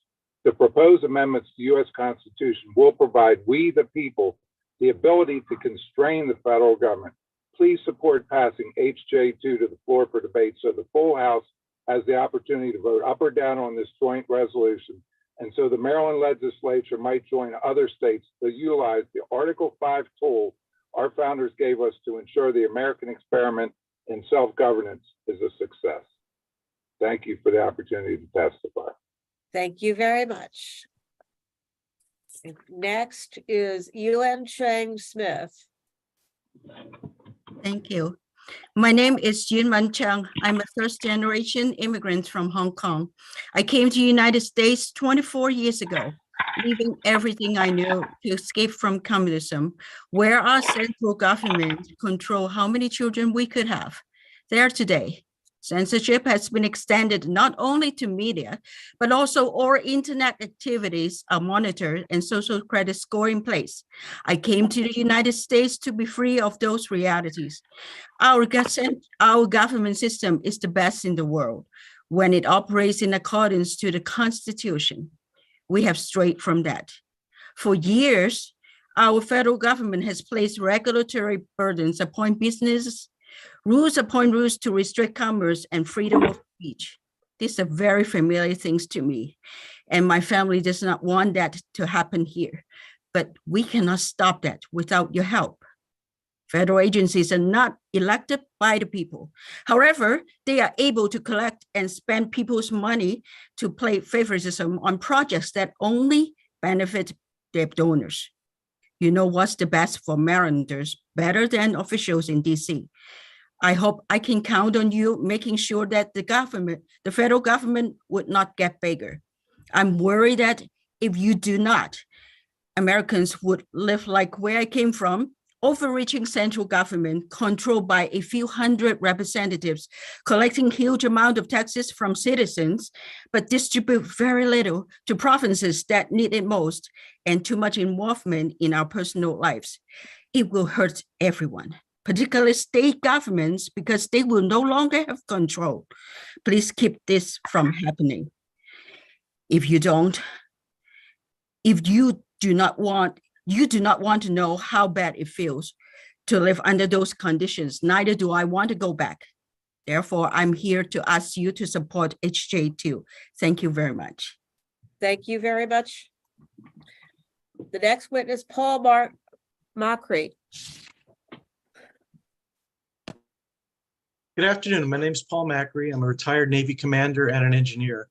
Speaker 6: to propose amendments to the U.S. Constitution will provide we, the people, the ability to constrain the federal government. please support passing HJ2 to the floor for debate so the full House has the opportunity to vote up or down on this joint resolution. And so the Maryland legislature might join other states to utilize the Article 5 tool our founders gave us to ensure the American experiment in self-governance is a success. Thank you for the opportunity to testify.
Speaker 1: Thank you very much. Next is Yuen Cheng Smith.
Speaker 7: Thank you. My name is Yuen Cheng. I'm a first-generation immigrant from Hong Kong. I came to the United States 24 years ago, leaving everything I knew to escape from communism, where our central government controlled how many children we could have. There today, censorship has been extended not only to media, but also all internet activities are monitored and social credit score in place. I came to the United States to be free of those realities. Our government system is the best in the world when it operates in accordance to the Constitution. We have strayed from that. For years, our federal government has placed regulatory burdens upon businesses, rules to restrict commerce and freedom of speech. These are very familiar things to me, and my family does not want that to happen here. But we cannot stop that without your help. Federal agencies are not elected by the people. However, they are able to collect and spend people's money to play favoritism on projects that only benefit their donors. You know what's the best for Marylanders better than officials in DC. I hope I can count on you making sure that the federal government would not get bigger. I'm worried that if you do not, Americans would live like where I came from, overreaching central government controlled by a few hundred representatives, collecting huge amount of taxes from citizens, but distribute very little to provinces that need it most, and too much involvement in our personal lives. It will hurt everyone, particularly state governments, because they will no longer have control. Please keep this from happening. If you do not want to know how bad it feels to live under those conditions, neither do I want to go back. Therefore, I'm here to ask you to support HJ2. Thank you very much.
Speaker 1: Thank you very much. The next witness, Paul Macri.
Speaker 8: Good afternoon. My name is Paul Macri. I'm a retired Navy commander and an engineer.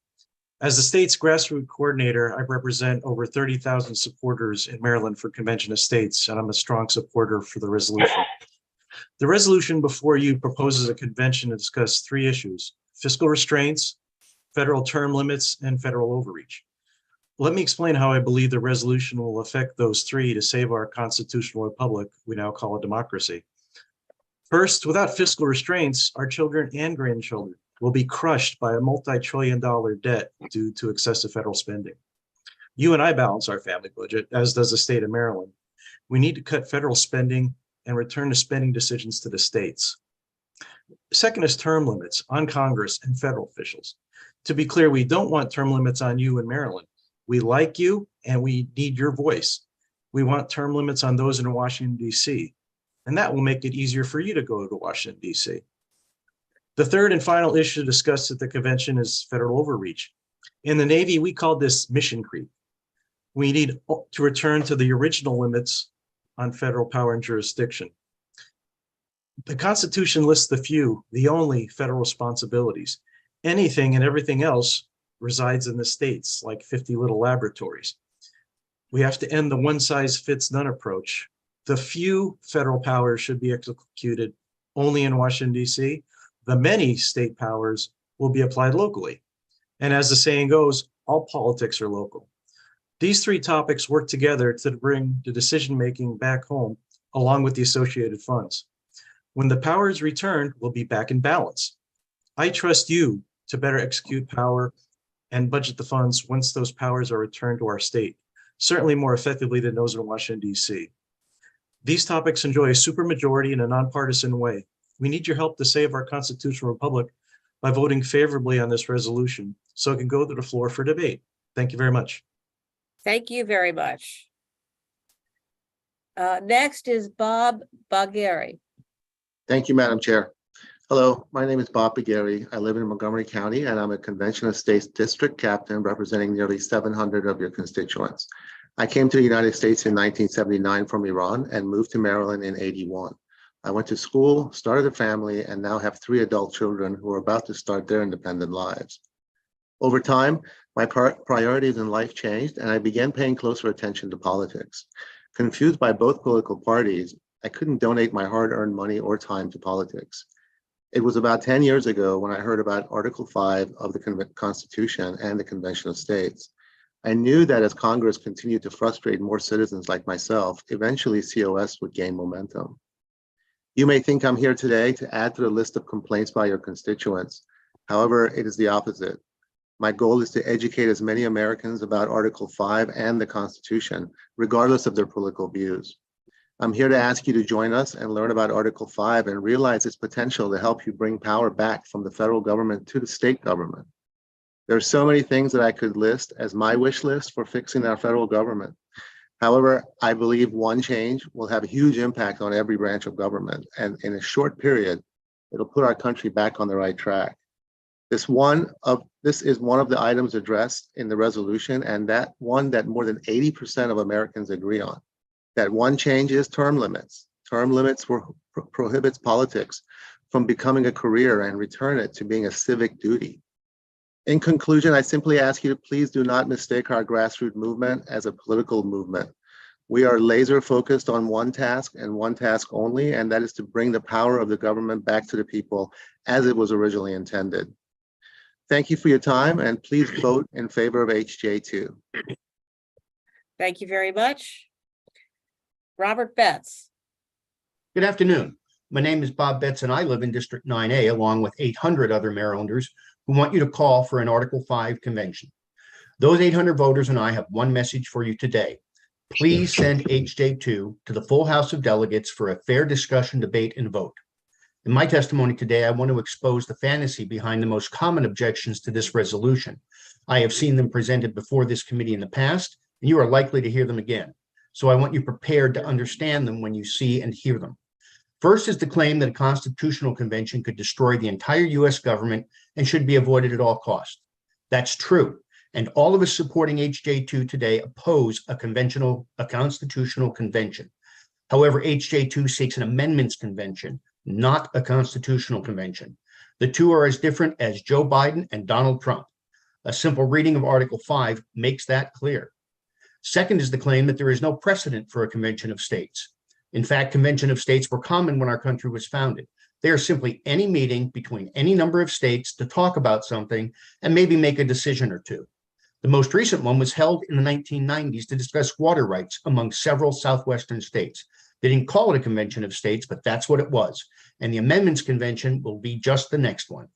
Speaker 8: As the state's grassroots coordinator, I represent over 30,000 supporters in Maryland for Convention of States, and I'm a strong supporter for the resolution. The resolution before you proposes a convention to discuss three issues: fiscal restraints, federal term limits, and federal overreach. Let me explain how I believe the resolution will affect those three to save our constitutional republic we now call a democracy. First, without fiscal restraints, our children and grandchildren will be crushed by a multi-trillion-dollar debt due to excessive federal spending. You and I balance our family budget, as does the state of Maryland. We need to cut federal spending and return the spending decisions to the states. Second is term limits on Congress and federal officials. To be clear, we don't want term limits on you in Maryland. We like you and we need your voice. We want term limits on those in Washington, D.C., and that will make it easier for you to go to Washington, D.C. The third and final issue discussed at the convention is federal overreach. In the Navy, we call this mission creep. We need to return to the original limits on federal power and jurisdiction. The Constitution lists the only federal responsibilities. Anything and everything else resides in the states, like 50 little laboratories. We have to end the one-size-fits-none approach. The few federal powers should be executed only in Washington, D.C. The many state powers will be applied locally. And as the saying goes, all politics are local. These three topics work together to bring the decision-making back home, along with the associated funds. When the power is returned, we'll be back in balance. I trust you to better execute power and budget the funds once those powers are returned to our state, certainly more effectively than those in Washington, D.C. These topics enjoy a supermajority in a nonpartisan way. We need your help to save our constitutional republic by voting favorably on this resolution so it can go to the floor for debate. Thank you very much.
Speaker 1: Thank you very much. Next is Bob Bagheri.
Speaker 9: Thank you, Madam Chair. Hello, my name is Bob Begary. I live in Montgomery County, and I'm a Convention of States District Captain representing nearly 700 of your constituents. I came to the United States in 1979 from Iran and moved to Maryland in 81. I went to school, started a family, and now have 3 adult children who are about to start their independent lives. Over time, my priorities in life changed, and I began paying closer attention to politics. Confused by both political parties, I couldn't donate my hard-earned money or time to politics. It was about 10 years ago when I heard about Article 5 of the Constitution and the Convention of States. I knew that as Congress continued to frustrate more citizens like myself, eventually COS would gain momentum. You may think I'm here today to add to the list of complaints by your constituents. However, it is the opposite. My goal is to educate as many Americans about Article 5 and the Constitution, regardless of their political views. I'm here to ask you to join us and learn about Article 5 and realize its potential to help you bring power back from the federal government to the state government. There are so many things that I could list as my wish list for fixing our federal government. However, I believe one change will have a huge impact on every branch of government, and in a short period, it'll put our country back on the right track. This is one of the items addressed in the resolution, and that one that more than 80% of Americans agree on. That one change is term limits. Term limits prohibits politics from becoming a career and return it to being a civic duty. In conclusion, I simply ask you to please do not mistake our grassroots movement as a political movement. We are laser focused on one task and one task only, and that is to bring the power of the government back to the people as it was originally intended. Thank you for your time, and please vote in favor of HJ2.
Speaker 1: Thank you very much. Robert Betts.
Speaker 10: Good afternoon. My name is Bob Betts, and I live in District 9A along with 800 other Marylanders who want you to call for an Article 5 convention. Those 800 voters and I have one message for you today. Please send HJ2 to the full House of Delegates for a fair discussion, debate, and vote. In my testimony today, I want to expose the fantasy behind the most common objections to this resolution. I have seen them presented before this committee in the past, and you are likely to hear them again. So I want you prepared to understand them when you see and hear them. First is the claim that a constitutional convention could destroy the entire US government and should be avoided at all costs. That's true. And all of us supporting HJ2 today oppose a constitutional convention. However, HJ2 seeks an amendments convention, not a constitutional convention. The two are as different as Joe Biden and Donald Trump. A simple reading of Article 5 makes that clear. Second is the claim that there is no precedent for a convention of states. In fact, convention of states were common when our country was founded. They are simply any meeting between any number of states to talk about something and maybe make a decision or two. The most recent one was held in the 1990s to discuss water rights among several southwestern states. They didn't call it a convention of states, but that's what it was. And the amendments convention will be just the next one.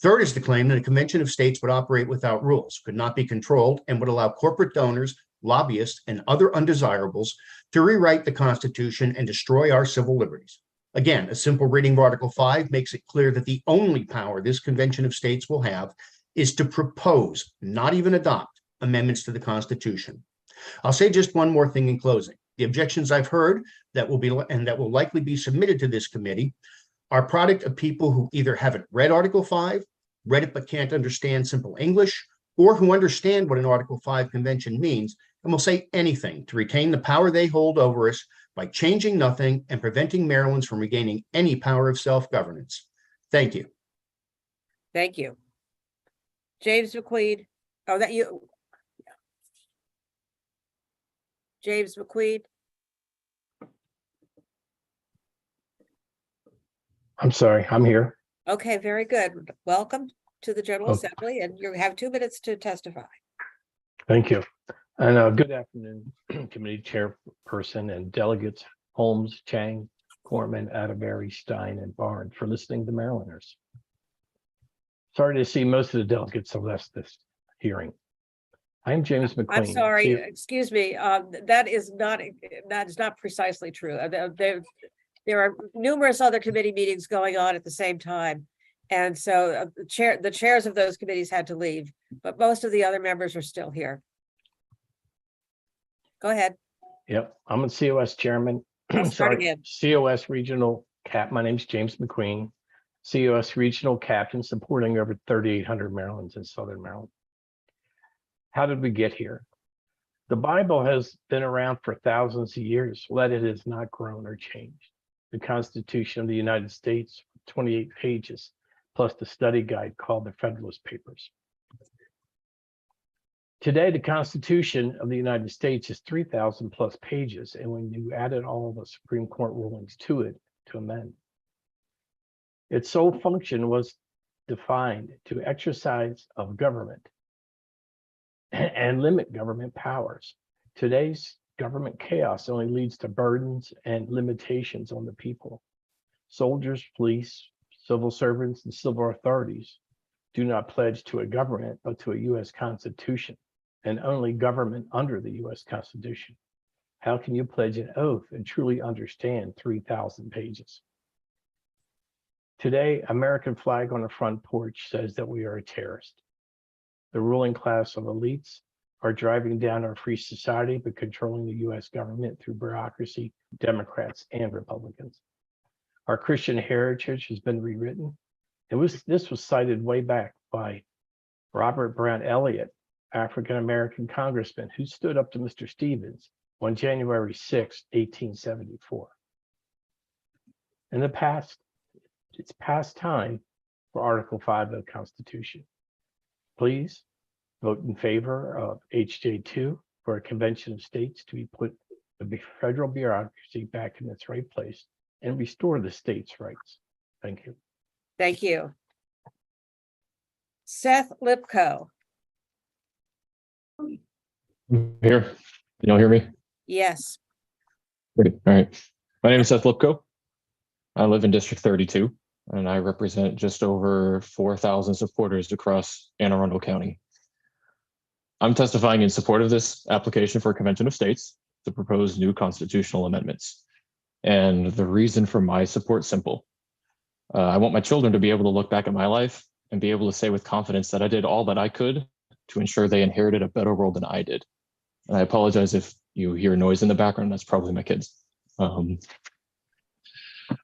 Speaker 10: Third is the claim that a convention of states would operate without rules, could not be controlled, and would allow corporate donors, lobbyists, and other undesirables to rewrite the Constitution and destroy our civil liberties. Again, a simple reading of Article 5 makes it clear that the only power this convention of states will have is to propose, not even adopt, amendments to the Constitution. I'll say just one more thing in closing. The objections I've heard that will likely be submitted to this committee are product of people who either haven't read Article 5, read it but can't understand simple English, or who understand what an Article 5 convention means and will say anything to retain the power they hold over us by changing nothing and preventing Marylanders from regaining any power of self-governance. Thank you.
Speaker 1: Thank you. James McQueen. Oh, that you. James McQueen.
Speaker 23: I'm sorry, I'm here.
Speaker 1: Okay, very good. Welcome to the General
Speaker 23: Oh.
Speaker 1: Assembly, and you have 2 minutes to testify.
Speaker 23: Thank you. And good afternoon, committee chairperson and delegates Holmes, Chang, Corman, Atterbury, Stein, and Barnes for listening to Marylanders. Sorry to see most of the delegates have left this hearing. I'm James McQueen.
Speaker 1: I'm sorry, excuse me. That is not precisely true. There are numerous other committee meetings going on at the same time. And so the chairs of those committees had to leave, but most of the other members are still here. Go ahead.
Speaker 23: Yep, I'm a COS chairman.
Speaker 1: I'll start again.
Speaker 23: COS Regional My name's James McQueen, COS Regional Captain supporting over 3,800 Marylanders in Southern Maryland. How did we get here? The Bible has been around for thousands of years, yet it has not grown or changed. The Constitution of the United States, 28 pages, plus the study guide called the Federalist Papers. Today, the Constitution of the United States is 3,000 plus pages, and when you added all the Supreme Court rulings to it to amend, its sole function was defined to exercise of government and limit government powers. Today's government chaos only leads to burdens and limitations on the people. Soldiers, police, civil servants, and civil authorities do not pledge to a government, but to a U.S. Constitution, and only government under the U.S. Constitution. How can you pledge an oath and truly understand 3,000 pages? Today, American flag on the front porch says that we are a terrorist. The ruling class of elites are driving down our free society, but controlling the U.S. government through bureaucracy, Democrats and Republicans. Our Christian heritage has been rewritten. This was cited way back by Robert Brown Elliott, African-American congressman, who stood up to Mr. Stevens on January 6, 1874. In the past, it's past time for Article 5 of the Constitution. Please vote in favor of HJ2 for a convention of states to be put the federal bureaucracy back in its right place and restore the states' rights. Thank you.
Speaker 1: Thank you. Seth Lipko.
Speaker 3: Here, can y'all hear me?
Speaker 1: Yes.
Speaker 3: Great. All right. My name is Seth Lipko. I live in District 32, and I represent just over 4,000 supporters across Anne Arundel County. I'm testifying in support of this application for a convention of states to propose new constitutional amendments. And the reason for my support is simple. I want my children to be able to look back at my life and be able to say with confidence that I did all that I could to ensure they inherited a better world than I did. And I apologize if you hear noise in the background, that's probably my kids. But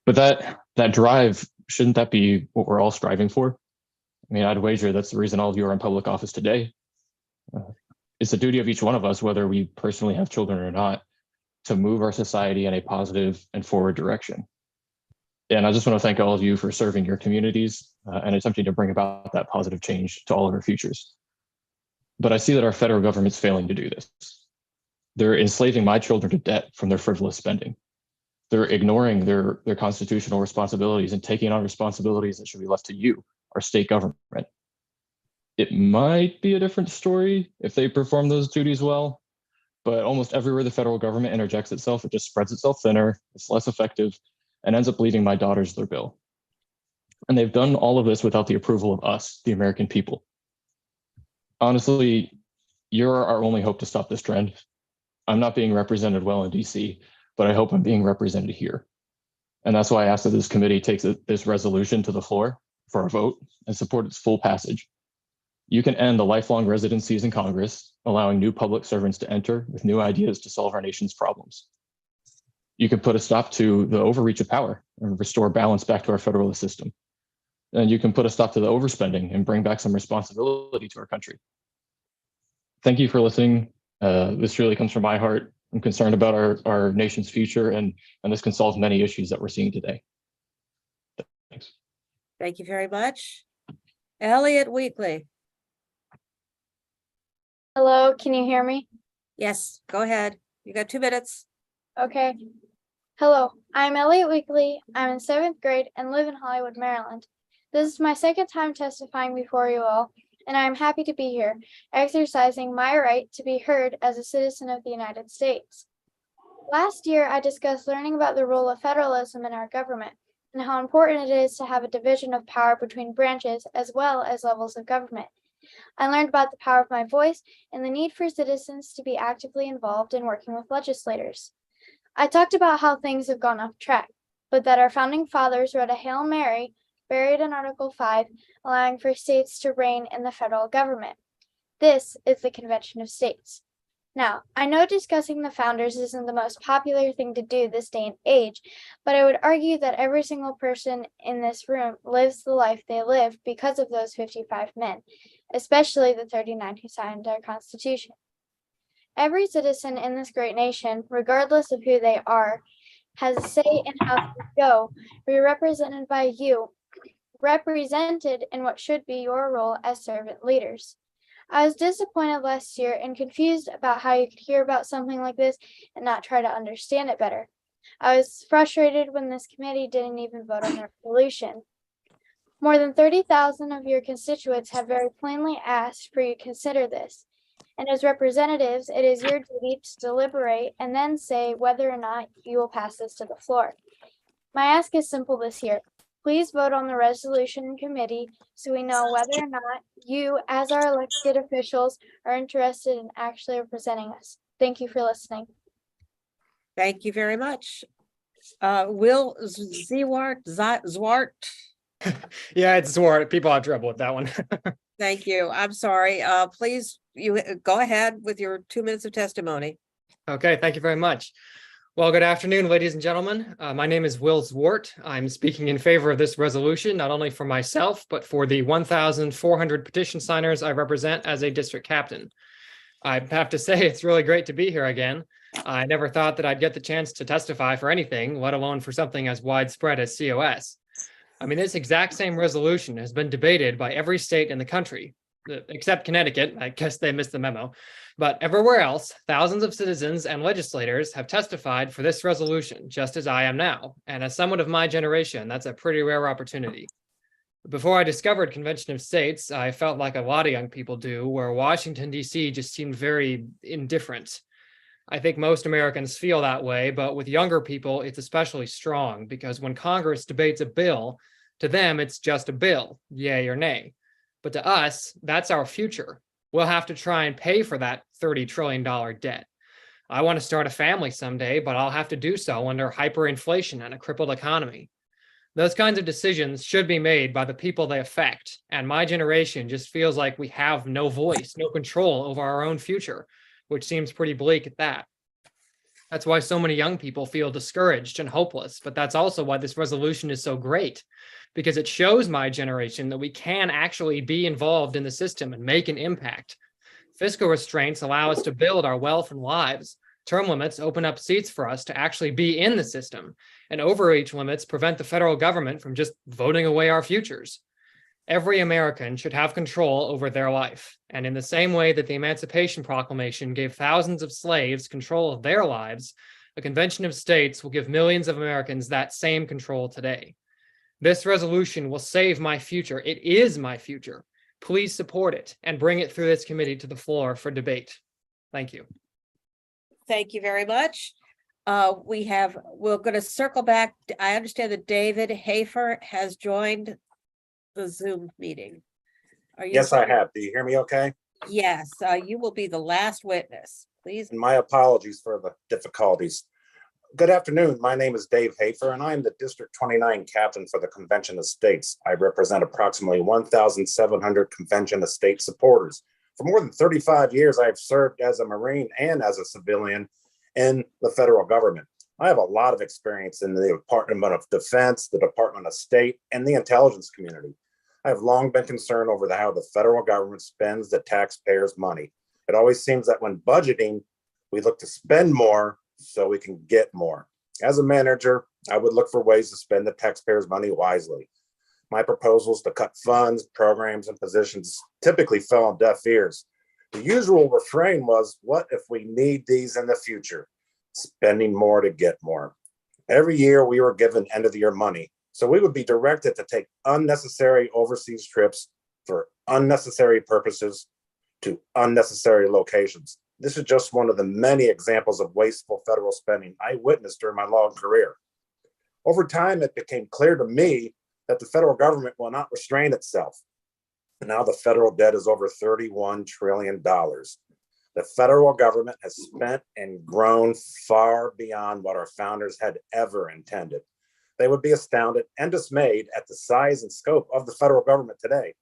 Speaker 3: that drive, shouldn't that be what we're all striving for? I mean, I'd wager that's the reason all of you are in public office today. It's the duty of each one of us, whether we personally have children or not, to move our society in a positive and forward direction. And I just want to thank all of you for serving your communities and attempting to bring about that positive change to all of our futures. But I see that our federal government's failing to do this. They're enslaving my children to debt from their frivolous spending. They're ignoring their constitutional responsibilities and taking on responsibilities that should be left to you, our state government. It might be a different story if they perform those duties well, but almost everywhere the federal government interjects itself, it just spreads itself thinner, it's less effective, and ends up leaving my daughters their bill. And they've done all of this without the approval of us, the American people. Honestly, you're our only hope to stop this trend. I'm not being represented well in DC, but I hope I'm being represented here. And that's why I ask that this committee takes this resolution to the floor for a vote and support its full passage. You can end the lifelong residencies in Congress, allowing new public servants to enter with new ideas to solve our nation's problems. You can put a stop to the overreach of power and restore balance back to our federalist system. And you can put a stop to the overspending and bring back some responsibility to our country. Thank you for listening. This really comes from my heart. I'm concerned about our nation's future, and this can solve many issues that we're seeing today. Thanks.
Speaker 1: Thank you very much. Elliot Weekly.
Speaker 14: Hello, can you hear me?
Speaker 1: Yes, go ahead. You got 2 minutes.
Speaker 14: Okay. Hello, I'm Elliot Weekly. I'm in 7th grade and live in Hollywood, Maryland. This is my 2nd time testifying before you all, and I'm happy to be here, exercising my right to be heard as a citizen of the United States. Last year, I discussed learning about the role of federalism in our government and how important it is to have a division of power between branches as well as levels of government. I learned about the power of my voice and the need for citizens to be actively involved in working with legislators. I talked about how things have gone off track, but that our founding fathers wrote a Hail Mary buried in Article 5, allowing for states to reign in the federal government. This is the Convention of States. Now, I know discussing the founders isn't the most popular thing to do this day and age, but I would argue that every single person in this room lives the life they lived because of those 55 men, especially the 39 who signed our Constitution. Every citizen in this great nation, regardless of who they are, has a say in how things go, be represented by you, represented in what should be your role as servant leaders. I was disappointed last year and confused about how you could hear about something like this and not try to understand it better. I was frustrated when this committee didn't even vote on the resolution. More than 30,000 of your constituents have very plainly asked for you to consider this. And as representatives, it is your duty to deliberate and then say whether or not you will pass this to the floor. My ask is simple this year. Please vote on the resolution in committee so we know whether or not you, as our elected officials, are interested in actually representing us. Thank you for listening.
Speaker 1: Thank you very much. Will Zwart?
Speaker 13: Yeah, it's Zwart. People have trouble with that one.
Speaker 1: Thank you. I'm sorry. Please, you go ahead with your 2 minutes of testimony.
Speaker 13: Okay, thank you very much. Well, good afternoon, ladies and gentlemen. My name is Will Zwart. I'm speaking in favor of this resolution, not only for myself, but for the 1,400 petition signers I represent as a district captain. I have to say it's really great to be here again. I never thought that I'd get the chance to testify for anything, let alone for something as widespread as COS. I mean, this exact same resolution has been debated by every state in the country, except Connecticut. I guess they missed the memo. But everywhere else, thousands of citizens and legislators have testified for this resolution, just as I am now. And as someone of my generation, that's a pretty rare opportunity. Before I discovered Convention of States, I felt like a lot of young people do, where Washington, D.C. just seemed very indifferent. I think most Americans feel that way, but with younger people, it's especially strong because when Congress debates a bill, to them, it's just a bill, yay or nay. But to us, that's our future. We'll have to try and pay for that $30 trillion debt. I want to start a family someday, but I'll have to do so under hyperinflation and a crippled economy. Those kinds of decisions should be made by the people they affect, and my generation just feels like we have no voice, no control over our own future, which seems pretty bleak at that. That's why so many young people feel discouraged and hopeless, but that's also why this resolution is so great, because it shows my generation that we can actually be involved in the system and make an impact. Fiscal restraints allow us to build our wealth and lives. Term limits open up seats for us to actually be in the system, and overreach limits prevent the federal government from just voting away our futures. Every American should have control over their life. And in the same way that the Emancipation Proclamation gave thousands of slaves control of their lives, the Convention of States will give millions of Americans that same control today. This resolution will save my future. It is my future. Please support it and bring it through this committee to the floor for debate. Thank you.
Speaker 1: Thank you very much. We're going to circle back. I understand that David Hafer has joined the Zoom meeting.
Speaker 15: Yes, I have. Do you hear me okay?
Speaker 1: Yes, you will be the last witness, please.
Speaker 15: And my apologies for the difficulties. Good afternoon. My name is Dave Hafer, and I am the District 29 captain for the Convention of States. I represent approximately 1,700 Convention of State supporters. For more than 35 years, I have served as a Marine and as a civilian in the federal government. I have a lot of experience in the Department of Defense, the Department of State, and the intelligence community. I have long been concerned over how the federal government spends the taxpayers' money. It always seems that when budgeting, we look to spend more so we can get more. As a manager, I would look for ways to spend the taxpayers' money wisely. My proposals to cut funds, programs, and positions typically fell on deaf ears. The usual refrain was, what if we need these in the future? Spending more to get more. Every year we were given end of the year money, so we would be directed to take unnecessary overseas trips for unnecessary purposes to unnecessary locations. This is just one of the many examples of wasteful federal spending I witnessed during my long career. Over time, it became clear to me that the federal government will not restrain itself. And now the federal debt is over $31 trillion. The federal government has spent and grown far beyond what our founders had ever intended. They would be astounded and dismayed at the size and scope of the federal government today.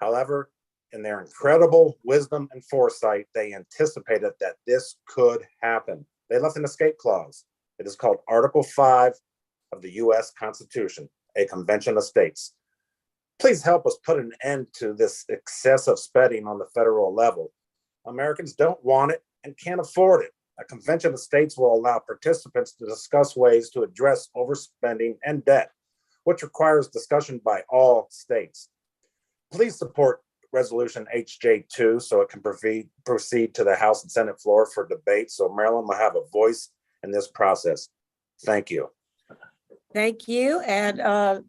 Speaker 15: However, In their incredible wisdom and foresight, they anticipated that this could happen. They left an escape clause. It is called Article 5 of the U.S. Constitution, a convention of states. Please help us put an end to this excessive spending on the federal level. Americans don't want it and can't afford it. A convention of states will allow participants to discuss ways to address overspending and debt, which requires discussion by all states. Please support Resolution HJ2 so it can proceed to the House and Senate floor for debate, so Maryland will have a voice in this process. Thank you.
Speaker 1: Thank you. And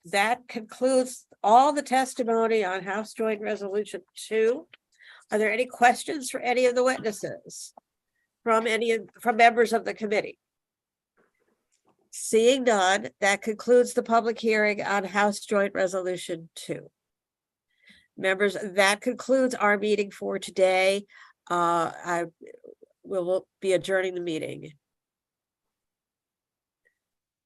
Speaker 1: that concludes all the testimony on House Joint Resolution 2. Are there any questions for any of the witnesses from members of the committee? Seeing none, that concludes the public hearing on House Joint Resolution 2. Members, that concludes our meeting for today. I will be adjourning the meeting.